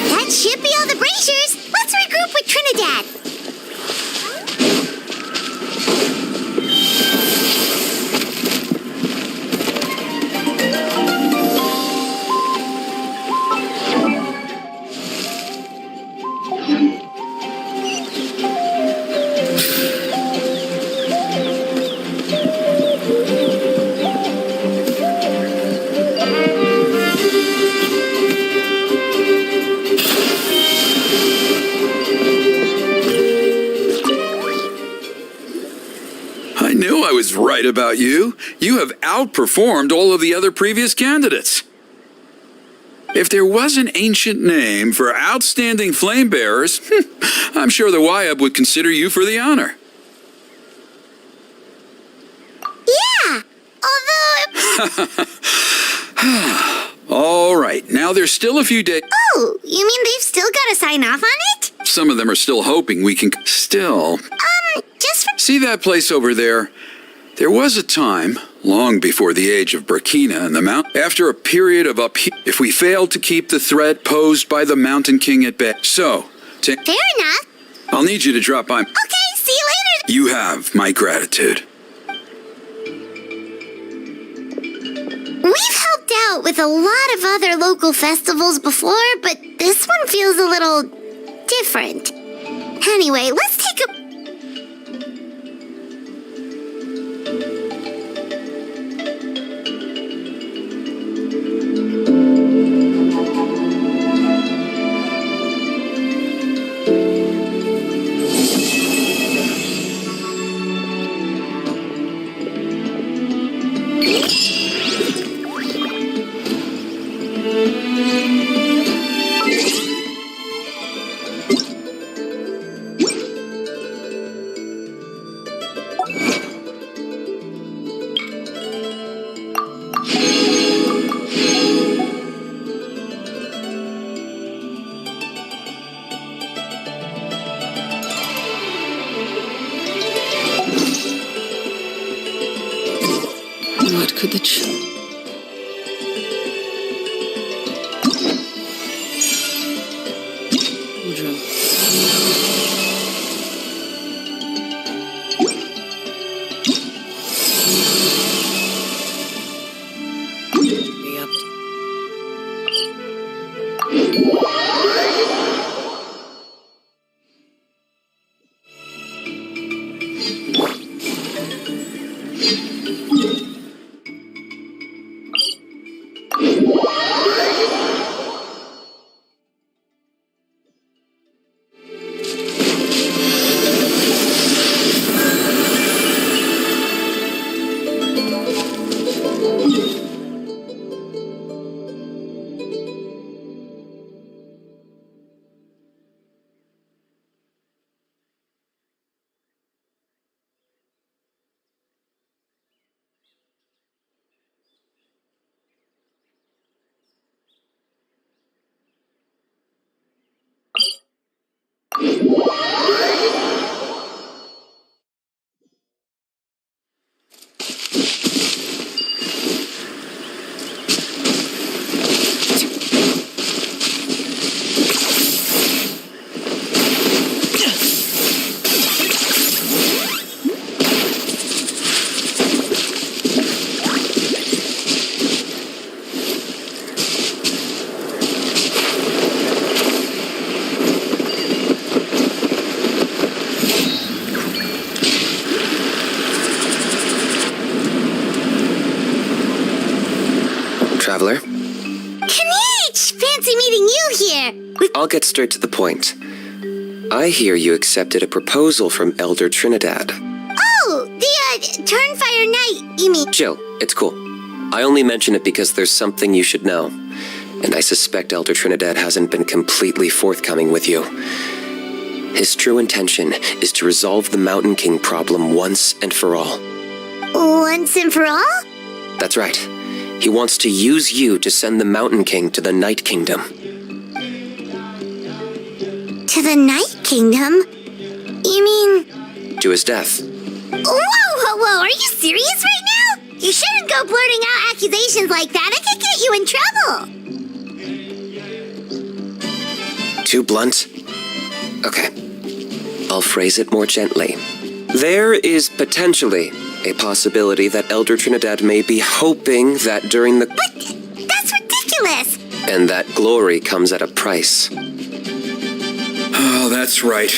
That should be all the bracers. Let's regroup with Trinidad. I knew I was right about you. You have outperformed all of the other previous candidates. If there was an ancient name for outstanding flame bearers, I'm sure the Wyab would consider you for the honor. Yeah, although... All right, now there's still a few days. Oh, you mean they've still got to sign off on it? Some of them are still hoping we can still. Just for... See that place over there? There was a time, long before the age of Burkina and the Mount, after a period of upheaval, if we failed to keep the threat posed by the Mountain King at bay. So, Fair enough. I'll need you to drop by. Okay, see you later. You have my gratitude. We've helped out with a lot of other local festivals before, but this one feels a little different. Anyway, let's take a... What could the children... Yep. I'll get straight to the point. I hear you accepted a proposal from Elder Trinidad. Oh, the, Turnfire Knight, you mean? Jill, it's cool. I only mention it because there's something you should know. And I suspect Elder Trinidad hasn't been completely forthcoming with you. His true intention is to resolve the Mountain King problem once and for all. Once and for all? That's right. He wants to use you to send the Mountain King to the Night Kingdom. To the Night Kingdom? You mean... To his death. Whoa, are you serious right now? You shouldn't go blurting out accusations like that. It could get you in trouble. Too blunt? Okay. I'll phrase it more gently. There is potentially a possibility that Elder Trinidad may be hoping that during the... But that's ridiculous. And that glory comes at a price. Oh, that's right.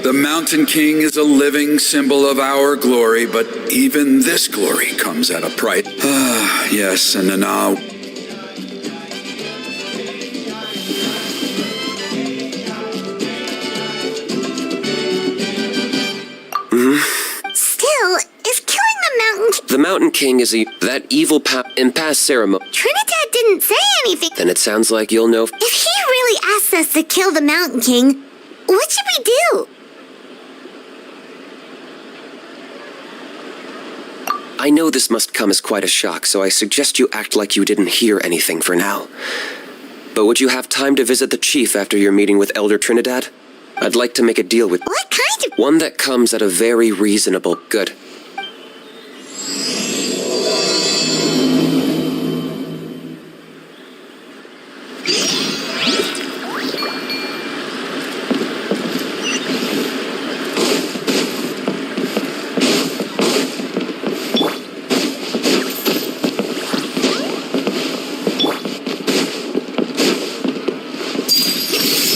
The Mountain King is a living symbol of our glory, but even this glory comes at a price. Ah, yes, and now... Still, if killing the Mountain... The Mountain King is that evil in past ceremony. Trinidad didn't say anything. Then it sounds like you'll know... If he really asks us to kill the Mountain King, what should we do? I know this must come as quite a shock, so I suggest you act like you didn't hear anything for now. But would you have time to visit the chief after your meeting with Elder Trinidad? I'd like to make a deal with... What kind of... One that comes at a very reasonable... Good.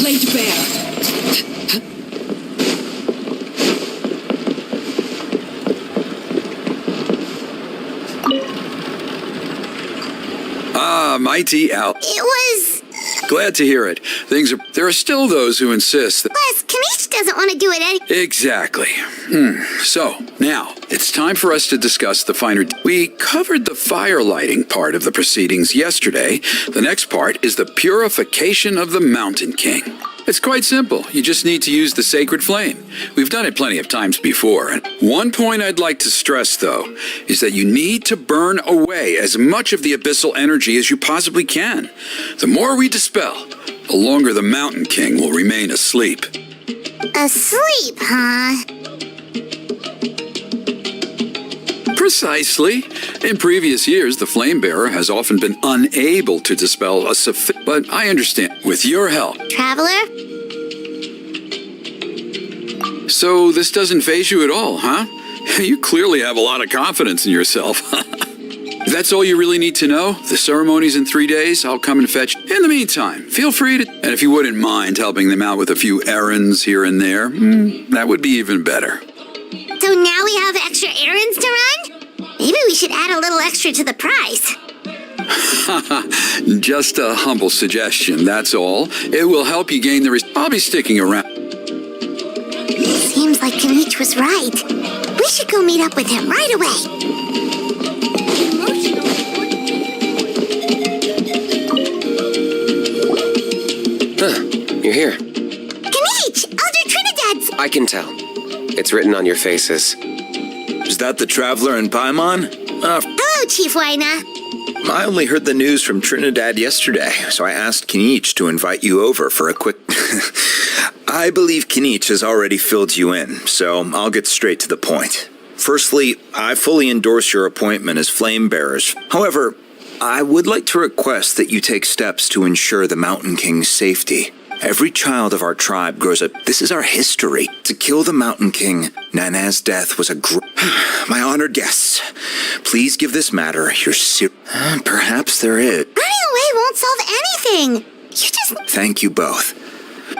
Laid bare. Ah, mighty Al. It was... Glad to hear it. There are still those who insist that... Plus, Kinich doesn't want to do it any... Exactly. So, now, it's time for us to discuss the finer... We covered the fire lighting part of the proceedings yesterday. The next part is the purification of the Mountain King. It's quite simple. You just need to use the sacred flame. We've done it plenty of times before. And one point I'd like to stress, though, is that you need to burn away as much of the abyssal energy as you possibly can. The more we dispel, the longer the Mountain King will remain asleep. Asleep, huh? Precisely. In previous years, the Flame Bearer has often been unable to dispel a but I understand. With your help. Traveler? So this doesn't faze you at all, huh? You clearly have a lot of confidence in yourself. If that's all you really need to know, the ceremony's in 3 days. I'll come and fetch. In the meantime, feel free to... And if you wouldn't mind helping them out with a few errands here and there, that would be even better. So now we have extra errands to run? Maybe we should add a little extra to the price. Just a humble suggestion, that's all. It will help you gain the... I'll be sticking around. Seems like Kinich was right. We should go meet up with him right away. You're here. Kinich! Elder Trinidad's... I can tell. It's written on your faces. Is that the Traveler in Paimon? Hello, Chief Waina. I only heard the news from Trinidad yesterday, so I asked Kinich to invite you over for a quick... I believe Kinich has already filled you in, so I'll get straight to the point. Firstly, I fully endorse your appointment as Flame Bearers. However, I would like to request that you take steps to ensure the Mountain King's safety. Every child of our tribe grows up. This is our history. To kill the Mountain King, Nana's death was a My honored guests, please give this matter your Perhaps there is. Running away won't solve anything. You just... Thank you both.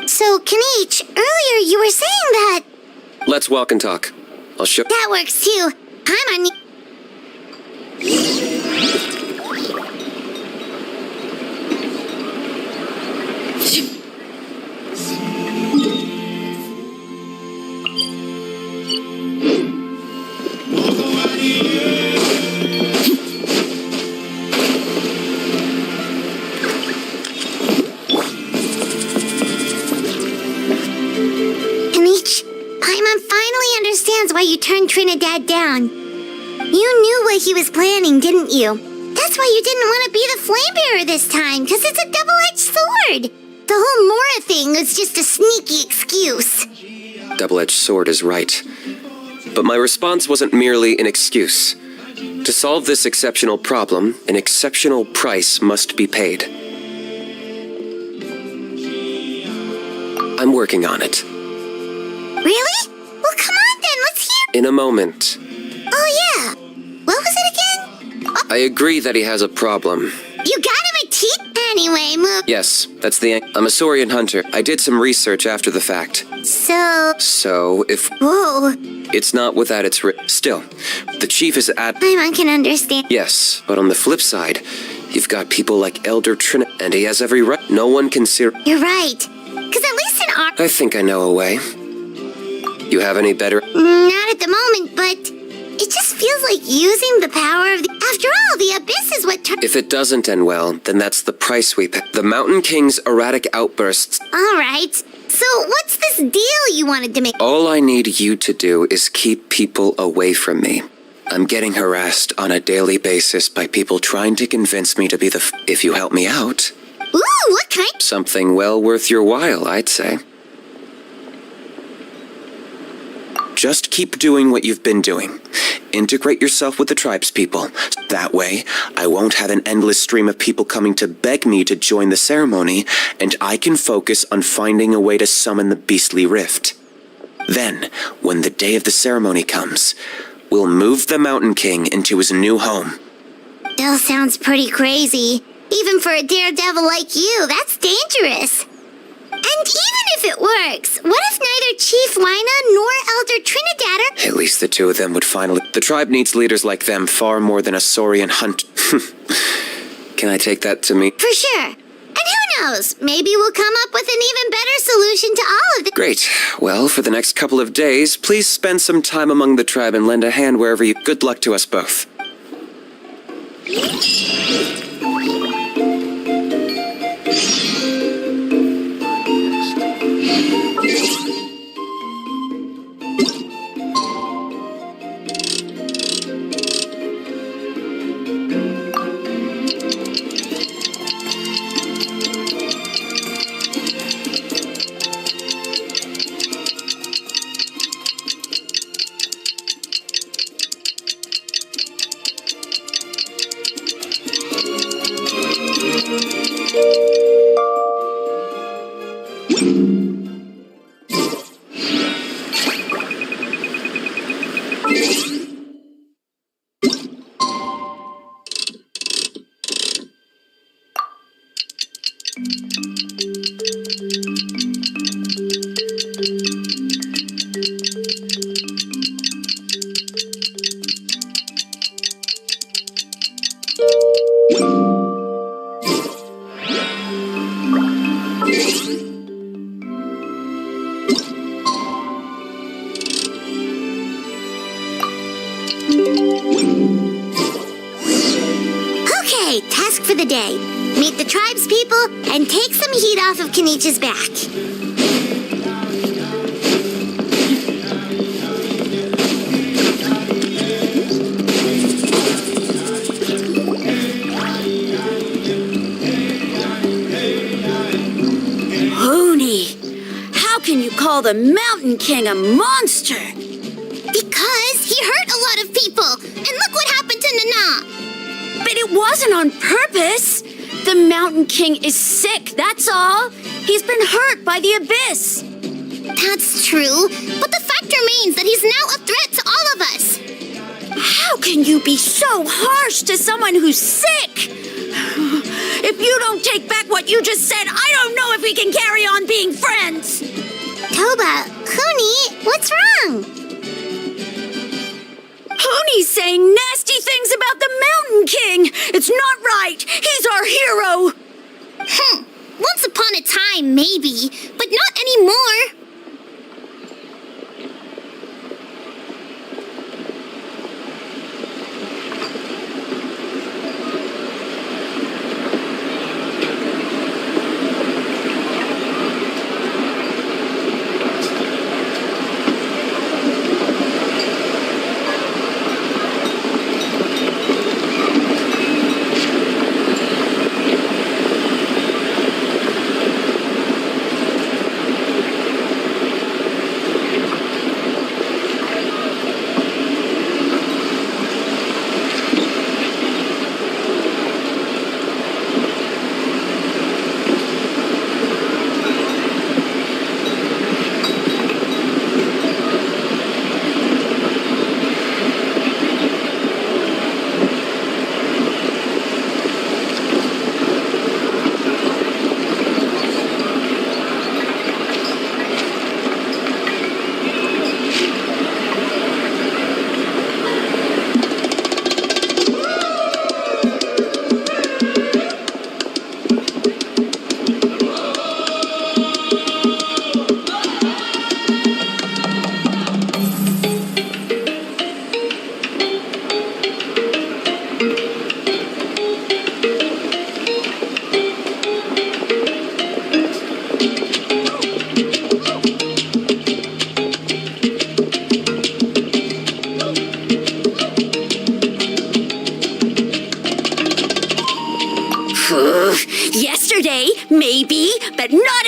So, Kinich, earlier you were saying that... Let's walk and talk. I'll show... That works too. I'm on... why you turned Trinidad down. You knew what he was planning, didn't you? That's why you didn't want to be the flame bearer this time, because it's a double-edged sword. The whole Mora thing was just a sneaky excuse. Double-edged sword is right. But my response wasn't merely an excuse. To solve this exceptional problem, an exceptional price must be paid. I'm working on it. Really? Well, come on then, let's hear. In a moment. Oh yeah. What was it again? I agree that he has a problem. You got him a teeth? Anyway, move. Yes, that's the... I'm a Saurian hunter. I did some research after the fact. So, if... Whoa. It's not without its... Still, the chief is at... I can understand. Yes, but on the flip side, you've got people like Elder Trinidad, and he has every right. No one can see... You're right. Because at least in our... I think I know a way. You have any better... Not at the moment, but... It just feels like using the power of the... After all, the Abyss is what... If it doesn't end well, then that's the price we pay. The Mountain King's erratic outbursts... Alright. So what's this deal you wanted to make? All I need you to do is keep people away from me. I'm getting harassed on a daily basis by people trying to convince me to be the... If you help me out... Ooh, what kind? Something well worth your while, I'd say. Just keep doing what you've been doing. Integrate yourself with the tribespeople. That way, I won't have an endless stream of people coming to beg me to join the ceremony, and I can focus on finding a way to summon the beastly rift. Then, when the day of the ceremony comes, we'll move the Mountain King into his new home. Still sounds pretty crazy. Even for a daredevil like you, that's dangerous. And even if it works, what if neither Chief Wyna nor Elder Trinidad are... At least the two of them would finally... The tribe needs leaders like them far more than a Saurian hunt... Can I take that to me? For sure. And who knows, maybe we'll come up with an even better solution to all of this. Great. Well, for the next couple of days, please spend some time among the tribe and lend a hand wherever you... Good luck to us both. Okay, task for the day. Meet the tribespeople and take some heat off of Kinich's back. How can you call the Mountain King a monster? Because he hurt a lot of people, and look what happened to Nana. But it wasn't on purpose. The Mountain King is sick, that's all. He's been hurt by the Abyss. That's true, but the fact remains that he's now a threat to all of us. How can you be so harsh to someone who's sick? If you don't take back what you just said, I don't know if we can carry on being friends. Toba, Huni, what's wrong? Huni's saying nasty things about the Mountain King. It's not right. He's our hero. Once upon a time, maybe, but not anymore.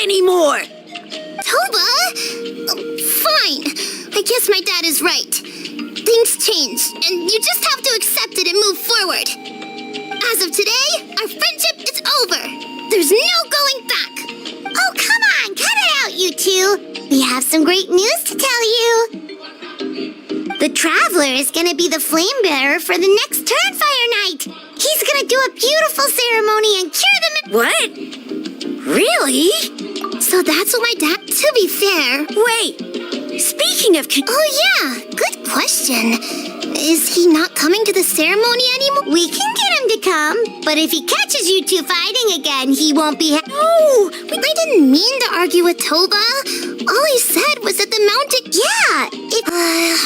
anymore! Toba? Fine. I guess my dad is right. Things change, and you just have to accept it and move forward. As of today, our friendship is over. There's no going back. Oh, come on, cut it out, you two. We have some great news to tell you. The Traveler is gonna be the flame bearer for the next Turnfire night. He's gonna do a beautiful ceremony and cure them. What? Really? So that's what my dad. To be fair. Wait, speaking of Oh, yeah, good question. Is he not coming to the ceremony anymore? We can get him to come, but if he catches you two fighting again, he won't be. No! I didn't mean to argue with Toba. All he said was that the mountain. Yeah, it.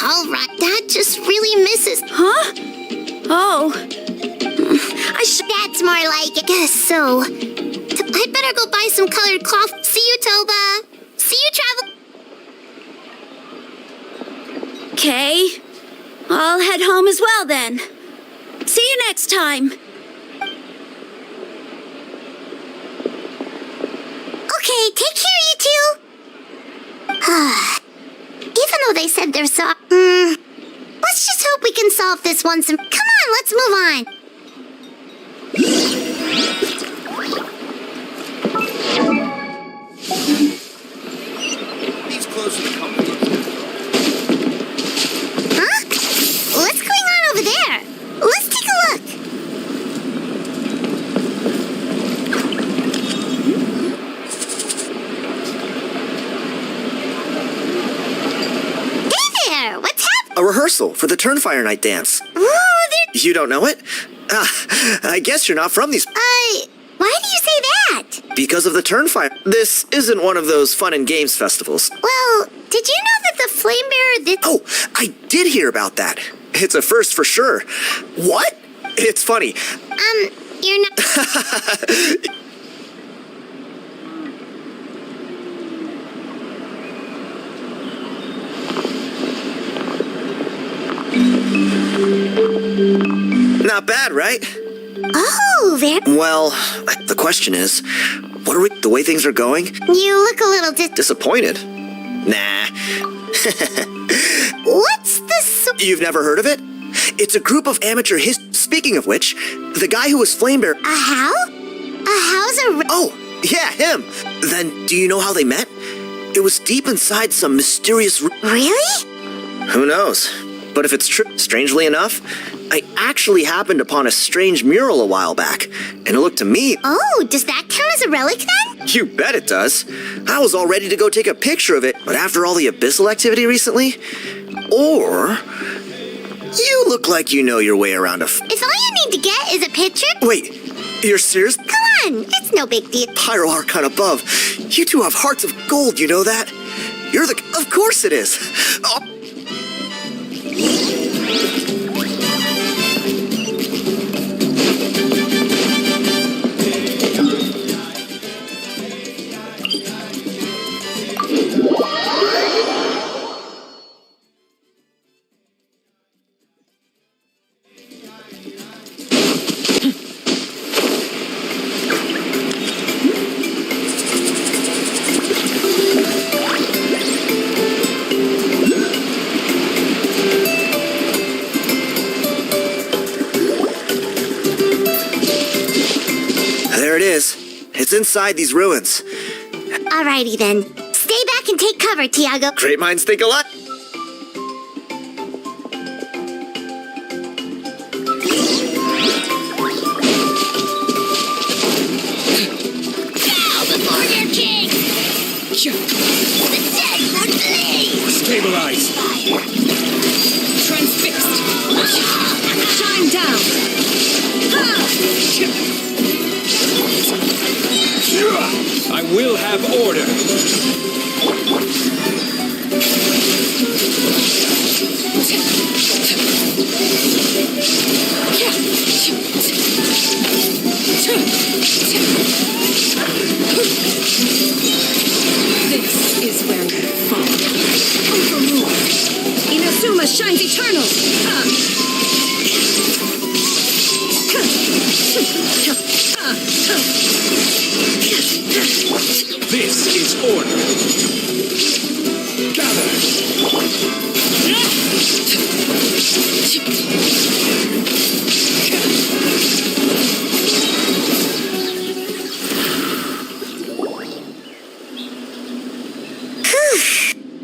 All right. Dad just really misses. Huh? Oh. That's more like it. Guess so. I'd better go buy some colored cloth. See you, Toba. See you, Travel. Okay. I'll head home as well then. See you next time. Okay, take care, you two. Even though they said they're let's just hope we can solve this once and. Come on, let's move on. These clothes are the company. Huh? What's going on over there? Let's take a look. Hey there! What's happening? A rehearsal for the Turnfire Night dance. Whoa, You don't know it? I guess you're not from these. why do you say that? Because of the Turnfire. This isn't one of those fun and games festivals. Well, did you know that the flame bearer did? Oh, I did hear about that. It's a first for sure. What? It's funny. You're not. Not bad, right? Oh, very. Well, the question is, what are we, the way things are going? You look a little Disappointed? Nah. What's this? You've never heard of it? It's a group of amateur Speaking of which, the guy who was Flame Bear. A how? A how's a. Oh, yeah, him. Then, do you know how they met? It was deep inside some mysterious. Really? Who knows? But if it's true, strangely enough, I actually happened upon a strange mural a while back, and it looked to me. Oh, does that count as a relic then? You bet it does. I was all ready to go take a picture of it, but after all the abyssal activity recently, or you look like you know your way around If all you need to get is a picture. Wait, you're serious? Come on, it's no big deal. Pyro Archon above. You two have hearts of gold, you know that? You're the. Of course it is. Oh. There it is. It's inside these ruins. Alrighty then. Stay back and take cover, Tiago. Great minds think alike. Bow before your king! The dead would bleed! Stabilize. Transfixed. Shine down. I will have order. This is where you fall. Overruled. Inazuma shines eternal. This is order. Gather.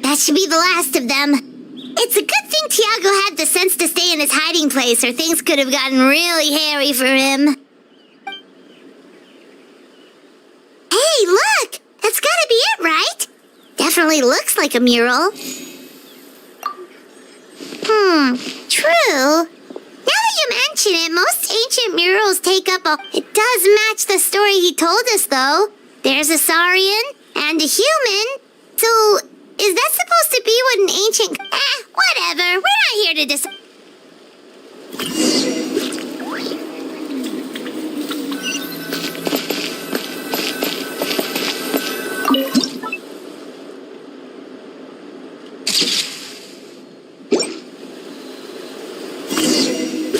That should be the last of them. It's a good thing Tiago had the sense to stay in his hiding place, or things could have gotten really hairy for him. Hey, look! That's gotta be it, right? Definitely looks like a mural. True. Now that you mention it, most ancient murals take up a... It does match the story he told us, though. There's a Saurian and a human. So, is that supposed to be what an ancient... whatever. We're not here to decide.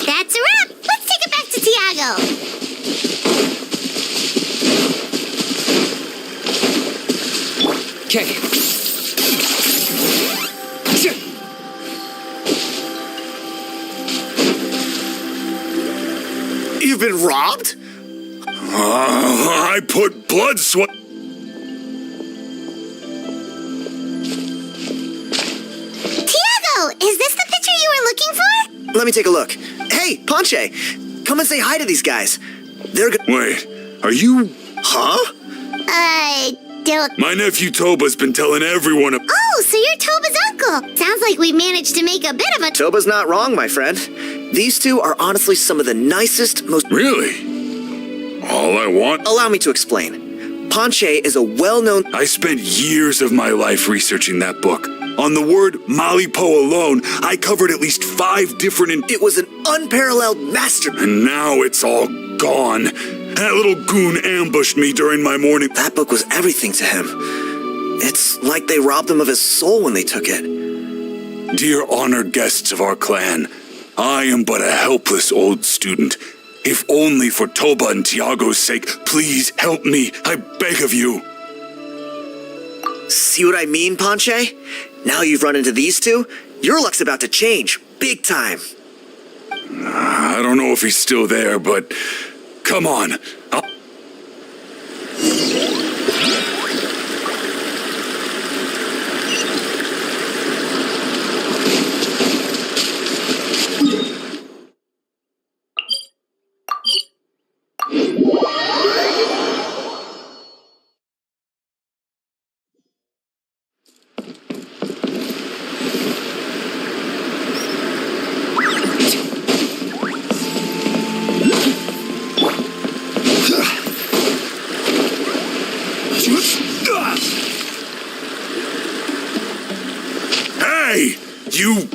That's a wrap. Let's take it back to Tiago. Okay. You've been robbed? I put blood sweat. Tiago, is this the picture you were looking for? Let me take a look. Hey, Ponche, come and say hi to these guys. They're good. Wait, are you... Huh? I don't... My nephew Toba's been telling everyone... Oh, so you're Toba's uncle. Sounds like we've managed to make a bit of a... Toba's not wrong, my friend. These two are honestly some of the nicest, most... Really? All I want... Allow me to explain. Ponche is a well-known... I spent years of my life researching that book. On the word Malipo alone, I covered at least 5 different... It was an unparalleled master... And now it's all gone. That little goon ambushed me during my morning... That book was everything to him. It's like they robbed him of his soul when they took it. Dear honored guests of our clan, I am but a helpless old student. If only for Toba and Tiago's sake, please help me, I beg of you. See what I mean, Ponche? Now you've run into these two, your luck's about to change, big time. I don't know if he's still there, but come on. Hey! You...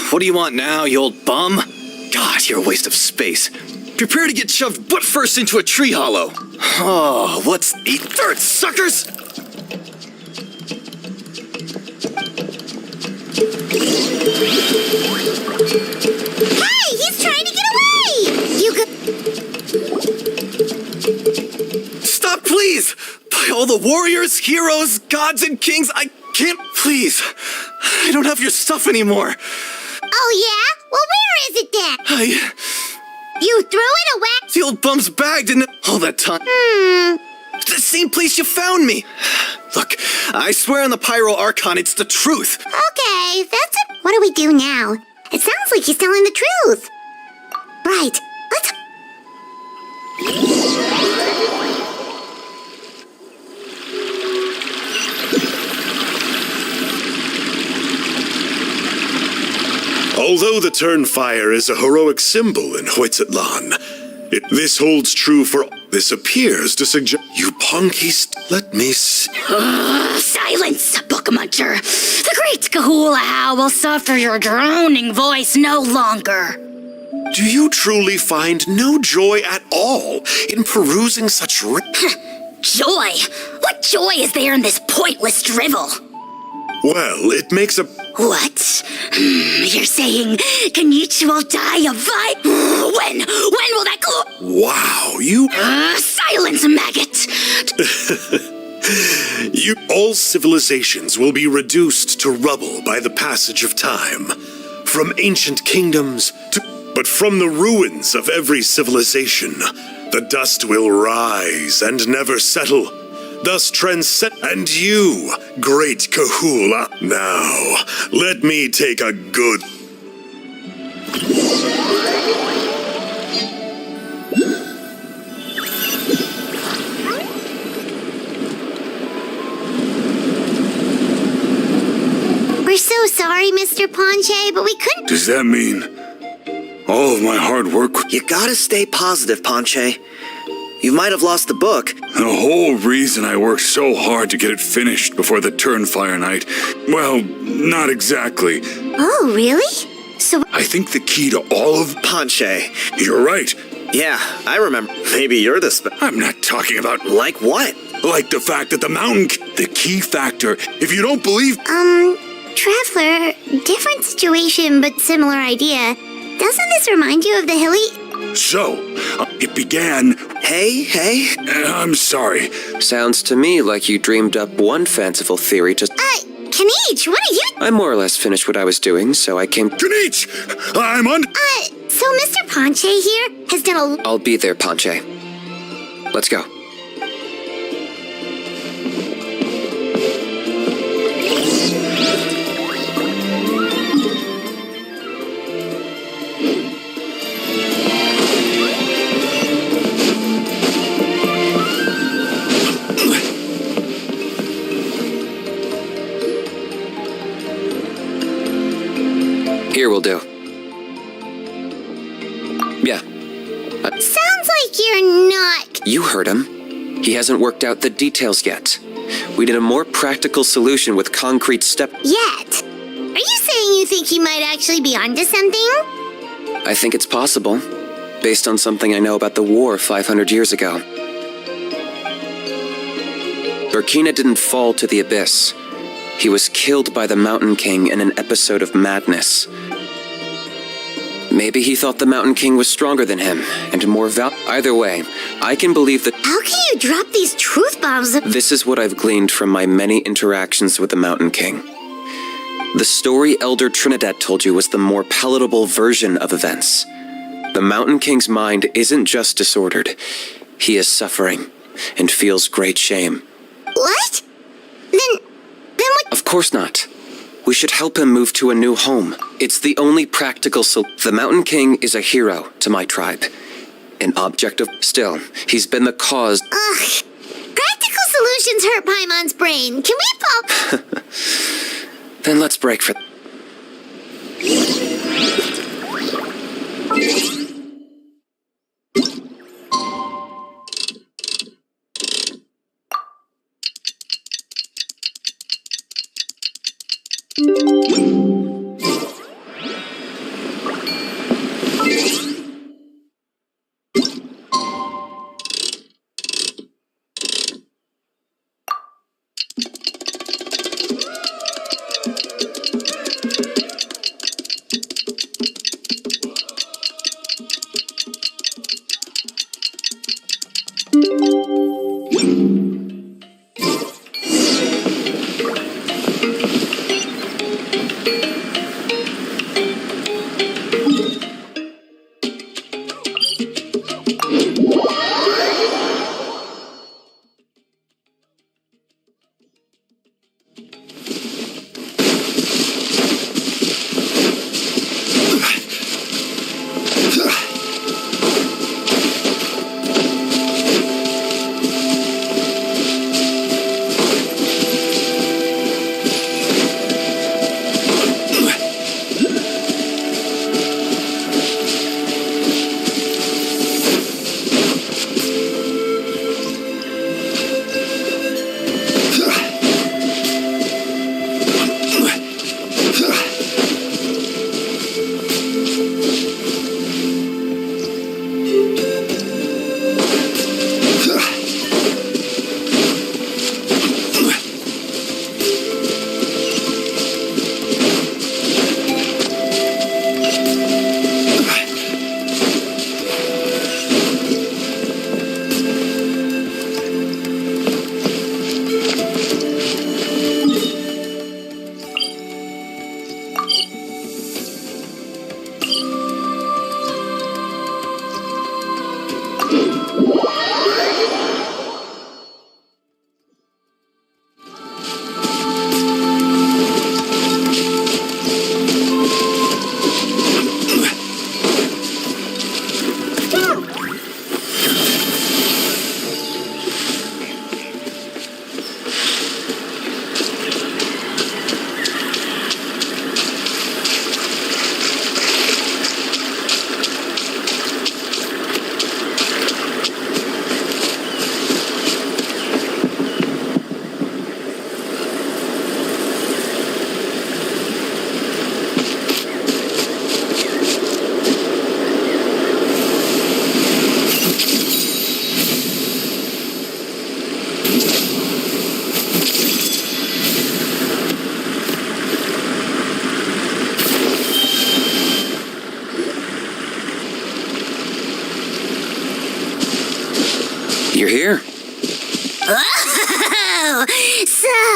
What do you want now, you old bum? God, you're a waste of space. Prepare to get shoved butt first into a tree hollow. Oh, what's... Eat dirt, suckers! Hey, he's trying to get away! You could... Stop, please! By all the warriors, heroes, gods, and kings, I can't... Please, I don't have your stuff anymore. Oh, yeah? Well, where is it then? You threw it away? The old bum's bag, didn't it? All that time. The same place you found me. Look, I swear on the Pyro Archon, it's the truth. Okay, that's it. What do we do now? It sounds like he's telling the truth. Right, let's... Although the Turnfire is a heroic symbol in Hoytitlan, this holds true for... This appears to suggest... You punkies... Let me see... Silence, Book Muncher. The great Kahula will suffer your droning voice no longer. Do you truly find no joy at all in perusing such... Joy? What joy is there in this pointless drivel? Well, it makes a... What? You're saying Kinich will die of When will that Wow, you... Silence! Silence, maggot! All civilizations will be reduced to rubble by the passage of time. From ancient kingdoms but from the ruins of every civilization, the dust will rise and never settle, thus transcend. And you, great Kahula, now, let me take a good... We're so sorry, Mr. Ponche, but we couldn't. Does that mean all of my hard work? You gotta stay positive, Ponche. You might have lost the book. The whole reason I worked so hard to get it finished before the Turnfire night. Well, not exactly. Oh, really? So I think the key to all of... Ponche. You're right. Yeah, I remember. Maybe you're the I'm not talking about... Like what? Like the fact that the mountain... The key factor, if you don't believe... Traveler, different situation but similar idea. Doesn't this remind you of the hilly... So, it began... Hey. I'm sorry. Sounds to me like you dreamed up one fanciful theory to... Kinich, what are you... I more or less finished what I was doing, so I came... Kinich! I'm on... So Mr. Ponche here has done a... I'll be there, Ponche. Let's go. Here will do. Yeah. Sounds like you're not... You heard him. He hasn't worked out the details yet. We need a more practical solution with concrete step... Yet. Are you saying you think he might actually be onto something? I think it's possible, based on something I know about the war 500 years ago. Burkina didn't fall to the abyss. He was killed by the Mountain King in an episode of madness. Maybe he thought the Mountain King was stronger than him, and more Either way, I can believe that... How can you drop these truth bombs? This is what I've gleaned from my many interactions with the Mountain King. The story Elder Trinidad told you was the more palatable version of events. The Mountain King's mind isn't just disordered. He is suffering, and feels great shame. What? Then what? Of course not. We should help him move to a new home. It's the only practical The Mountain King is a hero to my tribe. An object of... Still, he's been the cause... Ugh. Practical solutions hurt Paimon's brain. Can we pop... Then let's break for...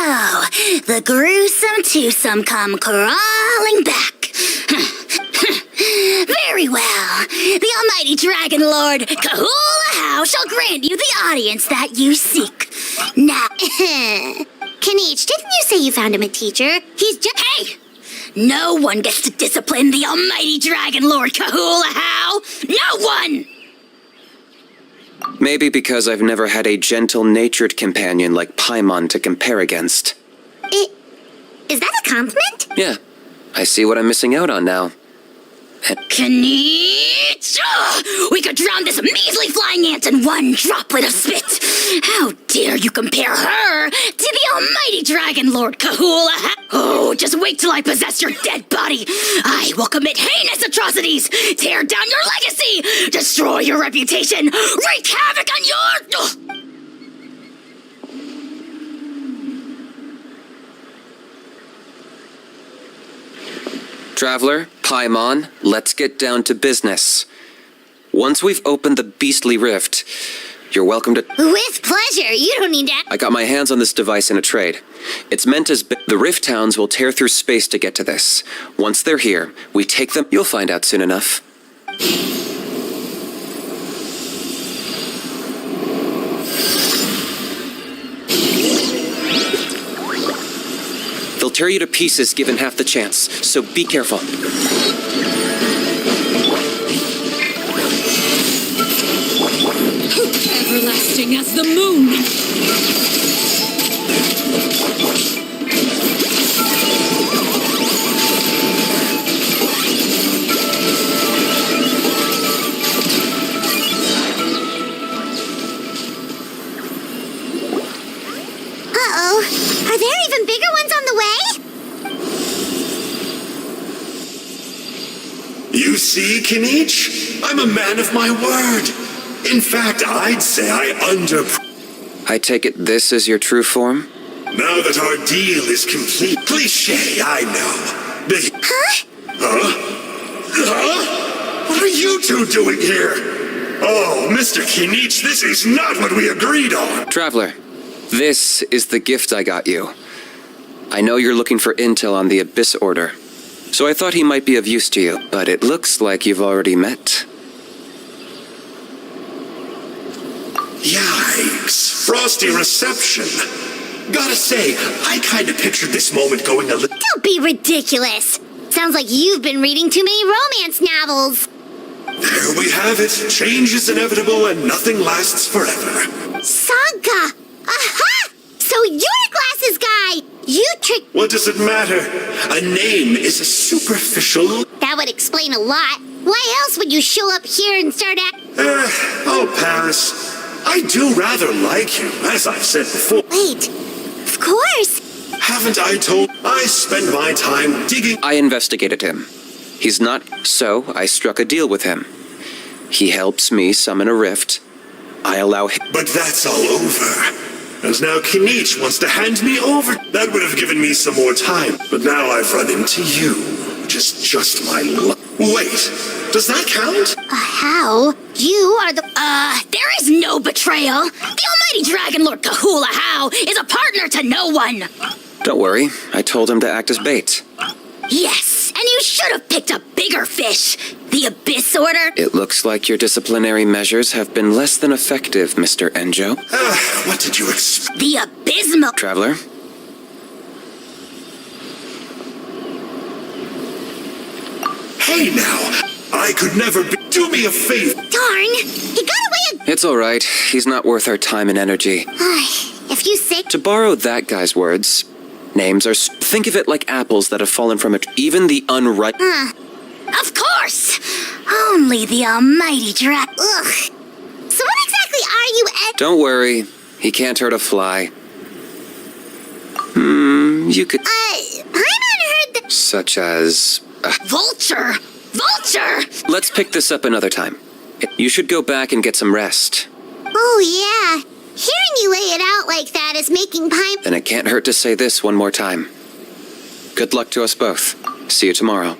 the gruesome twosome come crawling back. Very well. The almighty Dragon Lord Kahula How shall grant you the audience that you seek. Now, Kinich, didn't you say you found him a teacher? he's just... Hey! No one gets to discipline the almighty Dragon Lord Kahula How! No one! Maybe because I've never had a gentle-natured companion like Paimon to compare against. Is that a compliment? Yeah, I see what I'm missing out on now. Kinich! We could drown this measly flying ant in one droplet of spit! How dare you compare her to the almighty Dragon Lord Kahula! Oh, just wait till I possess your dead body! I will commit heinous atrocities! Tear down your legacy! Destroy your reputation! Wreak havoc on your... Traveler, Paimon, let's get down to business. Once we've opened the beastly rift, you're welcome to... With pleasure. You don't need that. I got my hands on this device in a trade. It's meant as... The rift towns will tear through space to get to this. Once they're here, we take them... You'll find out soon enough. They'll tear you to pieces given half the chance, so be careful. Everlasting as the moon! Uh-oh. Are there even bigger ones on the way? You see, Kinich? I'm a man of my word. In fact, I'd say I I take it this is your true form? Now that our deal is complete. Cliché, I know. Huh? Huh? What are you two doing here? Oh, Mr. Kinich, this is not what we agreed on. Traveler, this is the gift I got you. I know you're looking for intel on the Abyss Order, so I thought he might be of use to you, but it looks like you've already met. Yikes. Frosty reception. Gotta say, I kinda pictured this moment going a little... Don't be ridiculous. Sounds like you've been reading too many romance novels. There we have it. Change is inevitable and nothing lasts forever. Sanka! Aha! So you're a glasses guy! You tricked... What does it matter? A name is a superficial... That would explain a lot. Why else would you show up here and start acting... I'll pass. I do rather like you, as I've said before. Wait, of course. Haven't I told... I spend my time digging... I investigated him. He's not... So, I struck a deal with him. He helps me summon a rift. I allow him... But that's all over. And now Kinich wants to hand me over. That would have given me some more time. But now I've run into you, which is just my luck. Wait, does that count? How? You are the... There is no betrayal. The almighty Dragon Lord Kahula How is a partner to no one. Don't worry, I told him to act as bait. Yes, and you should have picked a bigger fish. The Abyss Order. It looks like your disciplinary measures have been less than effective, Mr. Enjo. What did you expect? The Abysmal... Traveler? Hey now, I could never be... Do me a favor. Darn, he got away... It's all right. He's not worth our time and energy. If you say... To borrow that guy's words, names are... Think of it like apples that have fallen from a... Even the unripe... Of course! Only the almighty Ugh. So what exactly are you... Don't worry. He can't hurt a fly. You could... Paimon heard that... Such as... Vulture! Vulture! Let's pick this up another time. You should go back and get some rest. Oh, yeah. Hearing you lay it out like that is making Paimon... Then it can't hurt to say this one more time. Good luck to us both. See you tomorrow.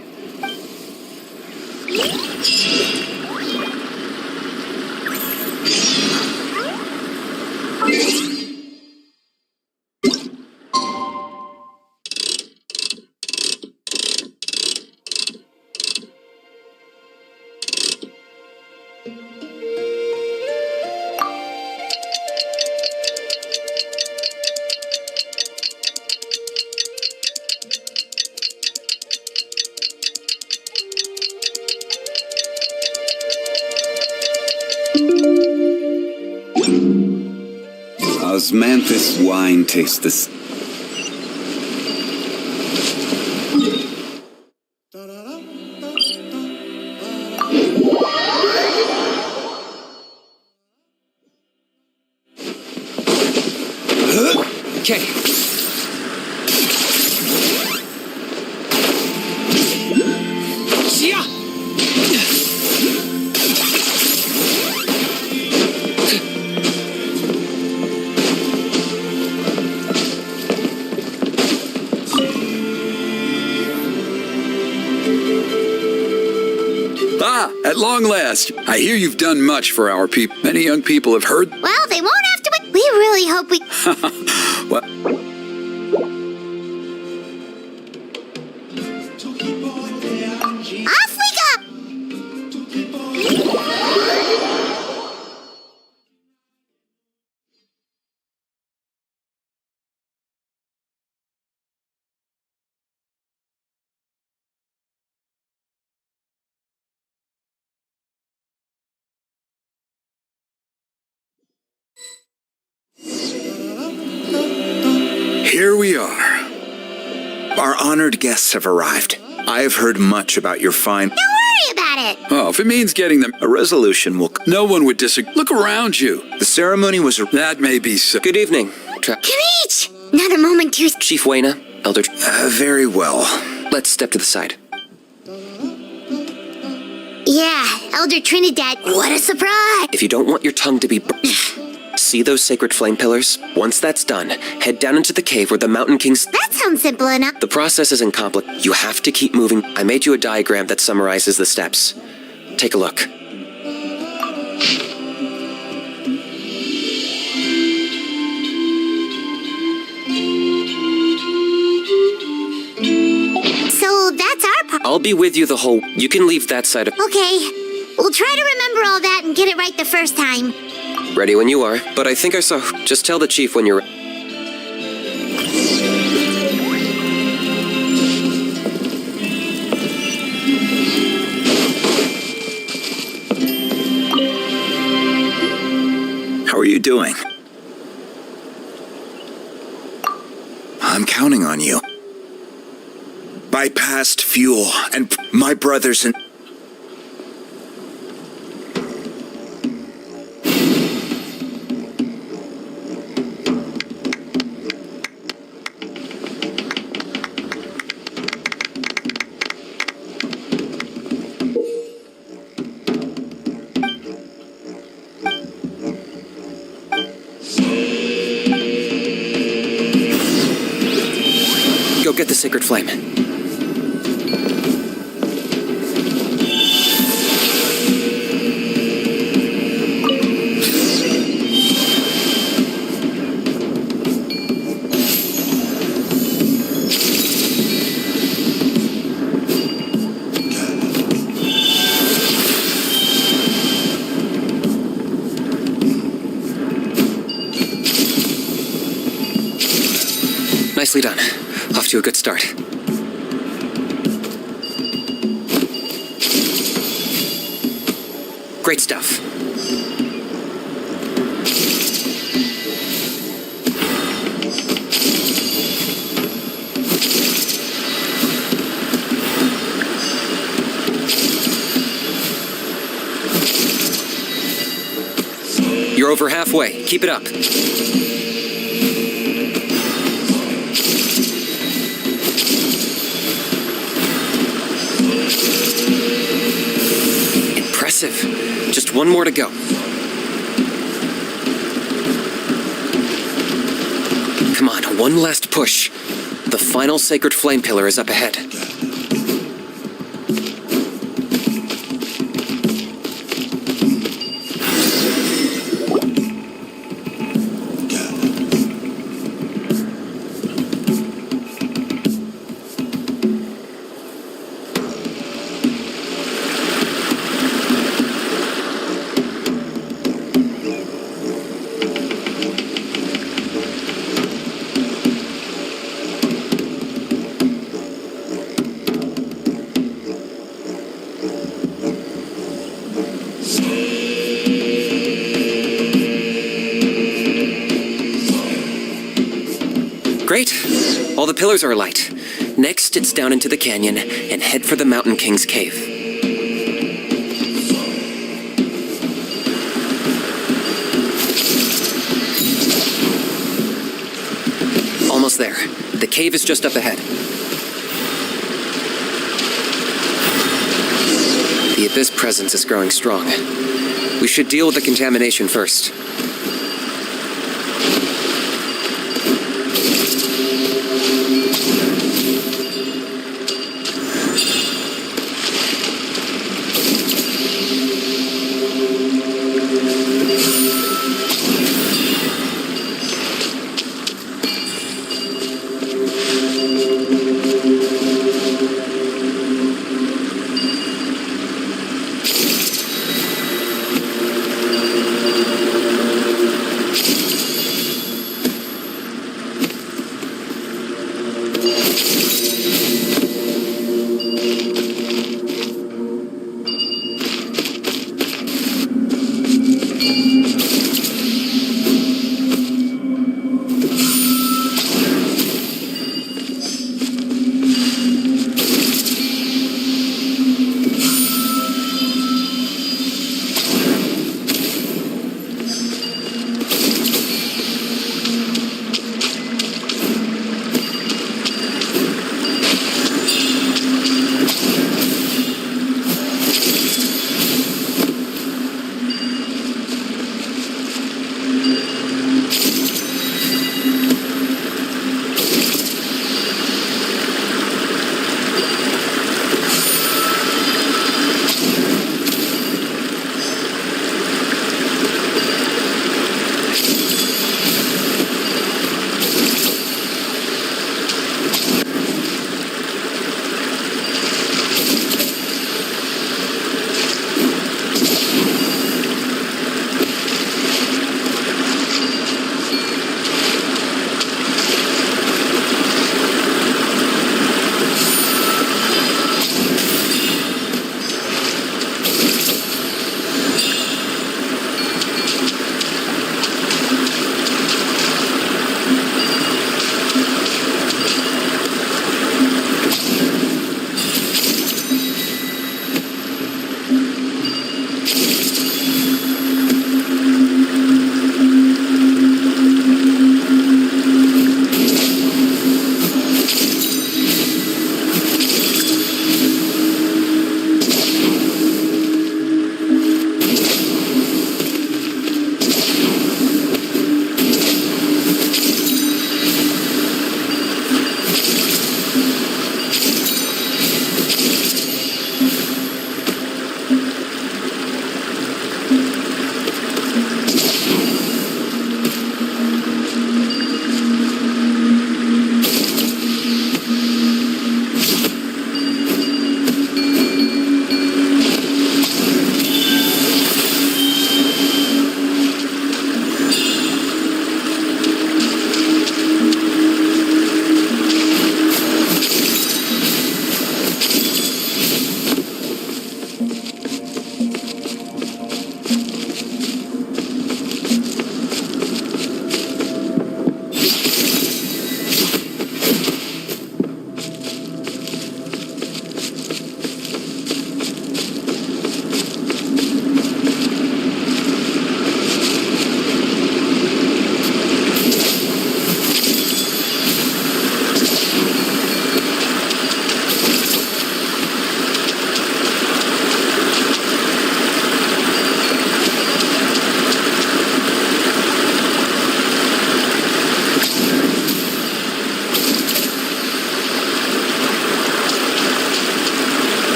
osmanthus wine taste this? Okay. Ah, at long last. I hear you've done much for our people. Many young people have heard. Well, they won't have to wait. We really hope we... What? Off we go! Here we are. Our honored guests have arrived. I have heard much about your fine... Don't worry about it! Oh, if it means getting them, A resolution will... no one would disagree. Look around you. The ceremony was... That may be so. Good evening, Kinich! Not a moment too... Chief Wayna, Elder. very well. Let's step to the side. Yeah, Elder Trinidad. What a surprise! If you don't want your tongue to be see those sacred flame pillars? Once that's done, head down into the cave where the Mountain Kings... That sounds simple enough. The process isn't complicated. You have to keep moving. I made you a diagram that summarizes the steps. Take a look. So that's our part. I'll be with you the whole... You can leave that side of... Okay. We'll try to remember all that and get it right the first time. Ready when you are. But I think I saw... Just tell the chief when you're... How are you doing? I'm counting on you. Bypassed fuel and my brothers and... Go get the sacred flame. Nicely done. Off to a good start. Great stuff. You're over halfway. Keep it up. Impressive. Just one more to go. Come on, one last push. The final sacred flame pillar is up ahead. All the pillars are alight. Next, it's down into the canyon and head for the Mountain King's cave. Almost there. The cave is just up ahead. The Abyss presence is growing strong. We should deal with the contamination first.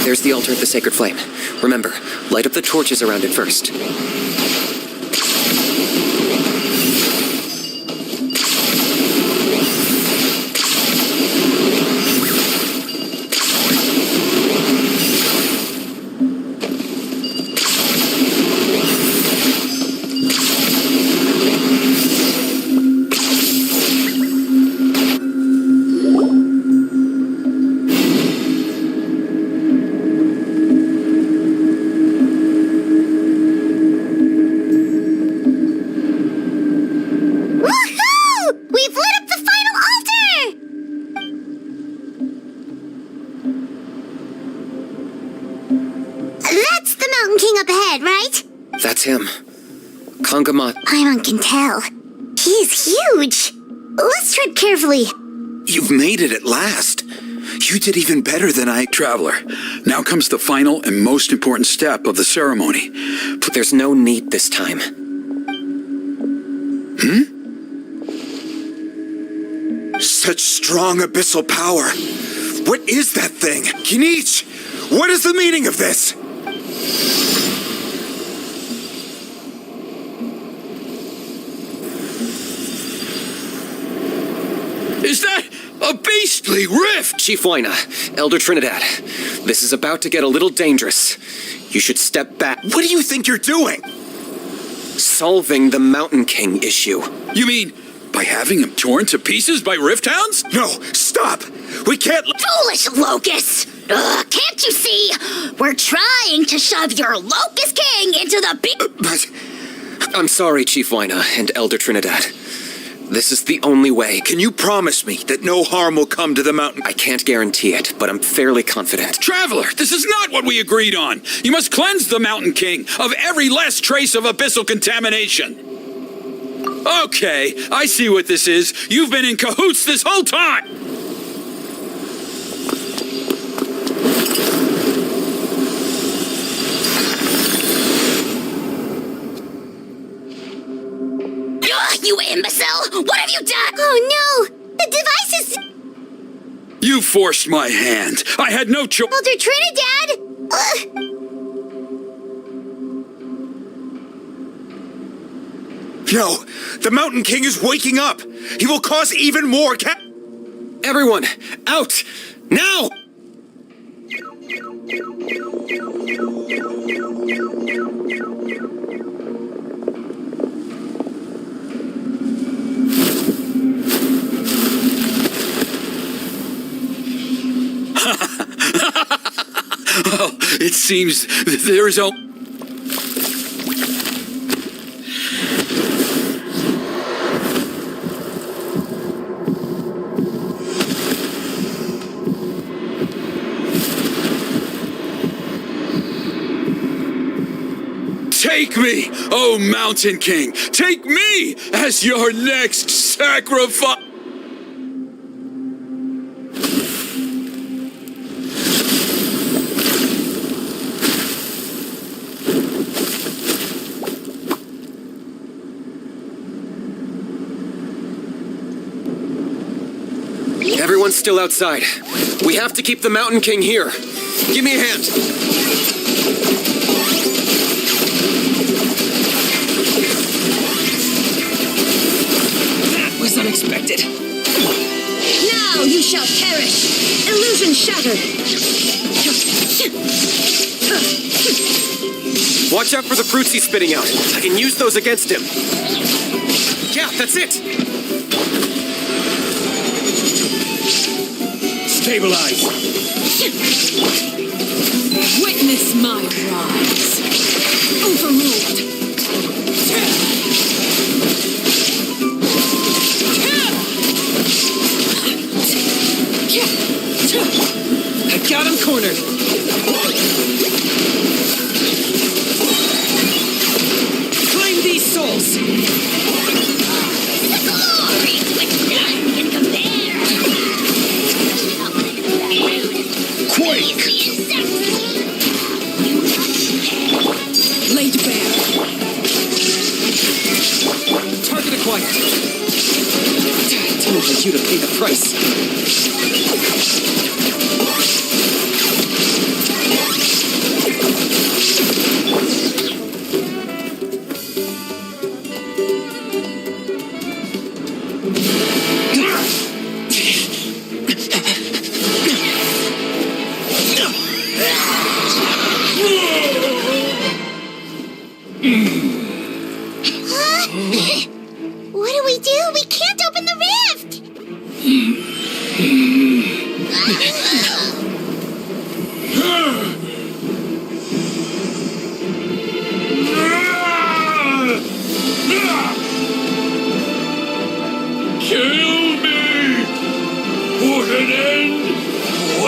There's the altar of the sacred flame. Remember, light up the torches around it first. Woohoo! We've lit up the final altar! That's the Mountain King up ahead, right? That's him. Kongamat. Paimon can tell. He's huge. Let's tread carefully. You've made it at last. You did even better than I... Traveler, now comes the final and most important step of the ceremony. There's no need this time. Such strong abyssal power. What is that thing? Kinich! What is the meaning of this? Is that a beastly rift? Chief Waina, Elder Trinidad, this is about to get a little dangerous. You should step back. What do you think you're doing? Solving the Mountain King issue. You mean by having him torn to pieces by rift hounds? No, stop! We can't... Foolish Locust! Ugh, can't you see? We're trying to shove your Locust King into the big... But... I'm sorry, Chief Waina and Elder Trinidad. This is the only way. Can you promise me that no harm will come to the mountain? I can't guarantee it, but I'm fairly confident. Traveler, this is not what we agreed on. You must cleanse the Mountain King of every last trace of abyssal contamination. Okay, I see what this is. You've been in cahoots this whole time! Ugh, you imbecile! What have you done? Oh no! The device is... You forced my hand. I had no choice. Elder Trinidad! No! The Mountain King is waking up! He will cause even more Everyone, out! Now! Oh, it seems there is only... Take me, oh Mountain King! Take me as your next sacrifice! Everyone's still outside. We have to keep the Mountain King here. Give me a hand. That was unexpected. Now you shall perish. Illusion shattered. Watch out for the fruits he's spitting out. I can use those against him. Yeah, that's it. Stabilize. Witness my rise. Overruled. I got him cornered. Claim these souls. The glory to which none can compare! Quake! Laid bare. Target acquired. I didn't want you to pay the price.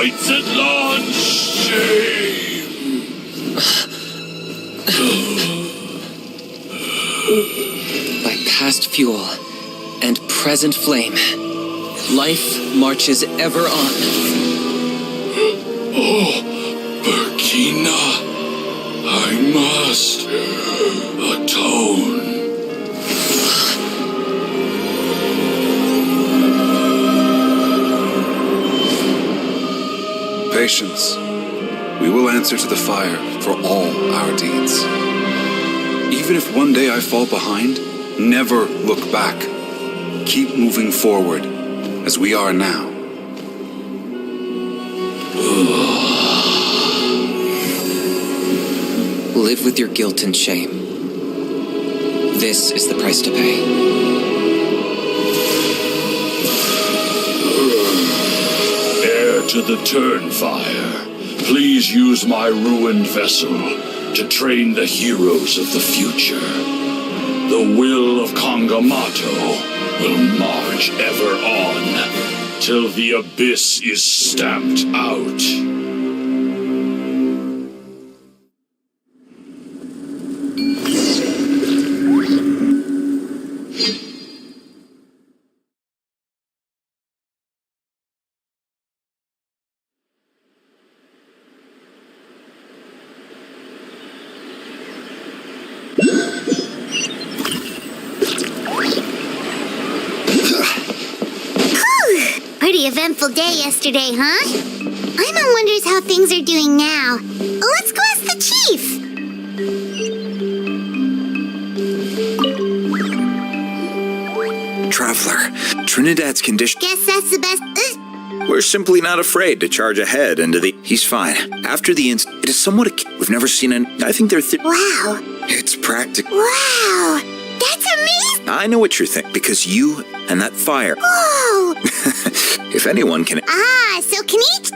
knights at launch! Shame! By past fuel and present flame, life marches ever on. Oh, Burkina, I must atone. Patience. We will answer to the fire for all our deeds. Even if one day I fall behind, never look back. Keep moving forward, as we are now. Live with your guilt and shame. This is the price to pay. Heir to the Turnfire, please use my ruined vessel to train the heroes of the future. The will of Kangamato will march ever on, till the abyss is stamped out. Pretty eventful day yesterday, huh? Aimon wonders how things are doing now. Let's go ask the chief. Traveler, Trinidad's condition. Guess that's the best. We're simply not afraid to charge ahead into the. He's fine. After the incident, it is somewhat. We've never seen an. I think they're. Wow. It's practical. Wow. That's amazing. I know what you're thinking, because you and that fire. Whoa. If anyone can. Ah, so Kinich?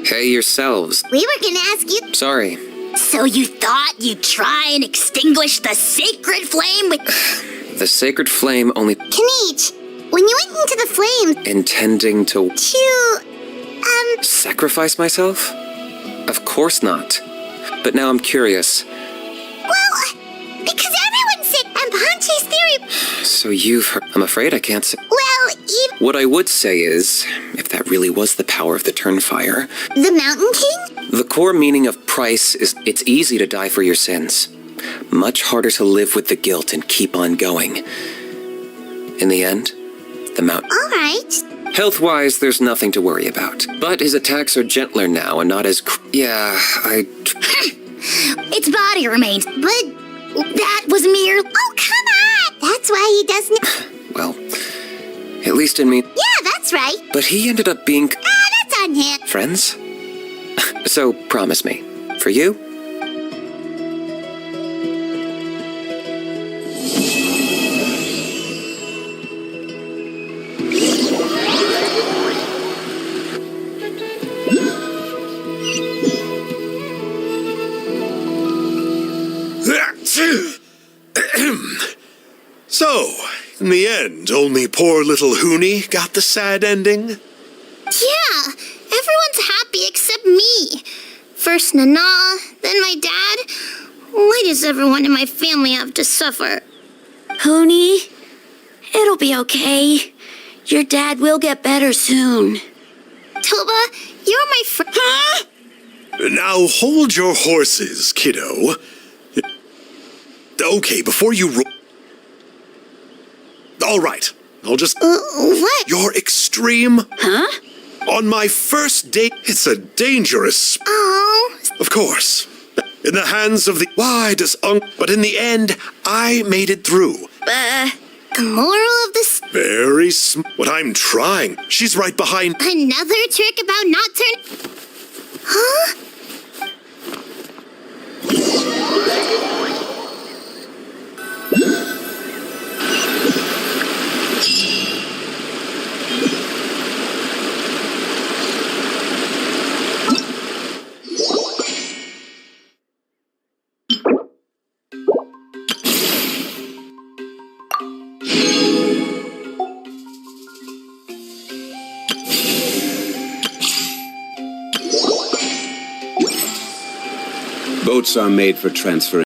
Hey yourselves. We were gonna ask you. Sorry. So you thought you'd try and extinguish the sacred flame with... The sacred flame only... Kinich, when you went into the flames... Intending to... Sacrifice myself? Of course not. But now I'm curious. Well, because everyone said... And Panche's theory... So you've heard... I'm afraid I can't say... Well, even... What I would say is, if that really was the power of the Turnfire... The Mountain King? The core meaning of price is it's easy to die for your sins. Much harder to live with the guilt and keep on going. In the end, the mountain... All right. Health-wise, there's nothing to worry about. But his attacks are gentler now and not as... Its body remains, but that was mere... Oh, come on! That's why he doesn't... Well, at least in me... Yeah, that's right. But he ended up being... That's on him. Friends? So, promise me. For you? So, in the end, only poor little Hoonie got the sad ending? Yeah, everyone's happy except me. First Nana, then my dad. Why does everyone in my family have to suffer? Hoonie, it'll be okay. Your dad will get better soon. Toba, you're my friend. Huh? Now hold your horses, kiddo. Okay, before you all right, I'll just... What? You're extreme... Huh? On my first date, it's a dangerous... Oh. Of course. In the hands of the... Why does But in the end, I made it through. The moral of the... Very What I'm trying. She's right behind... Another trick about not turn... Huh? Boats are made for transfer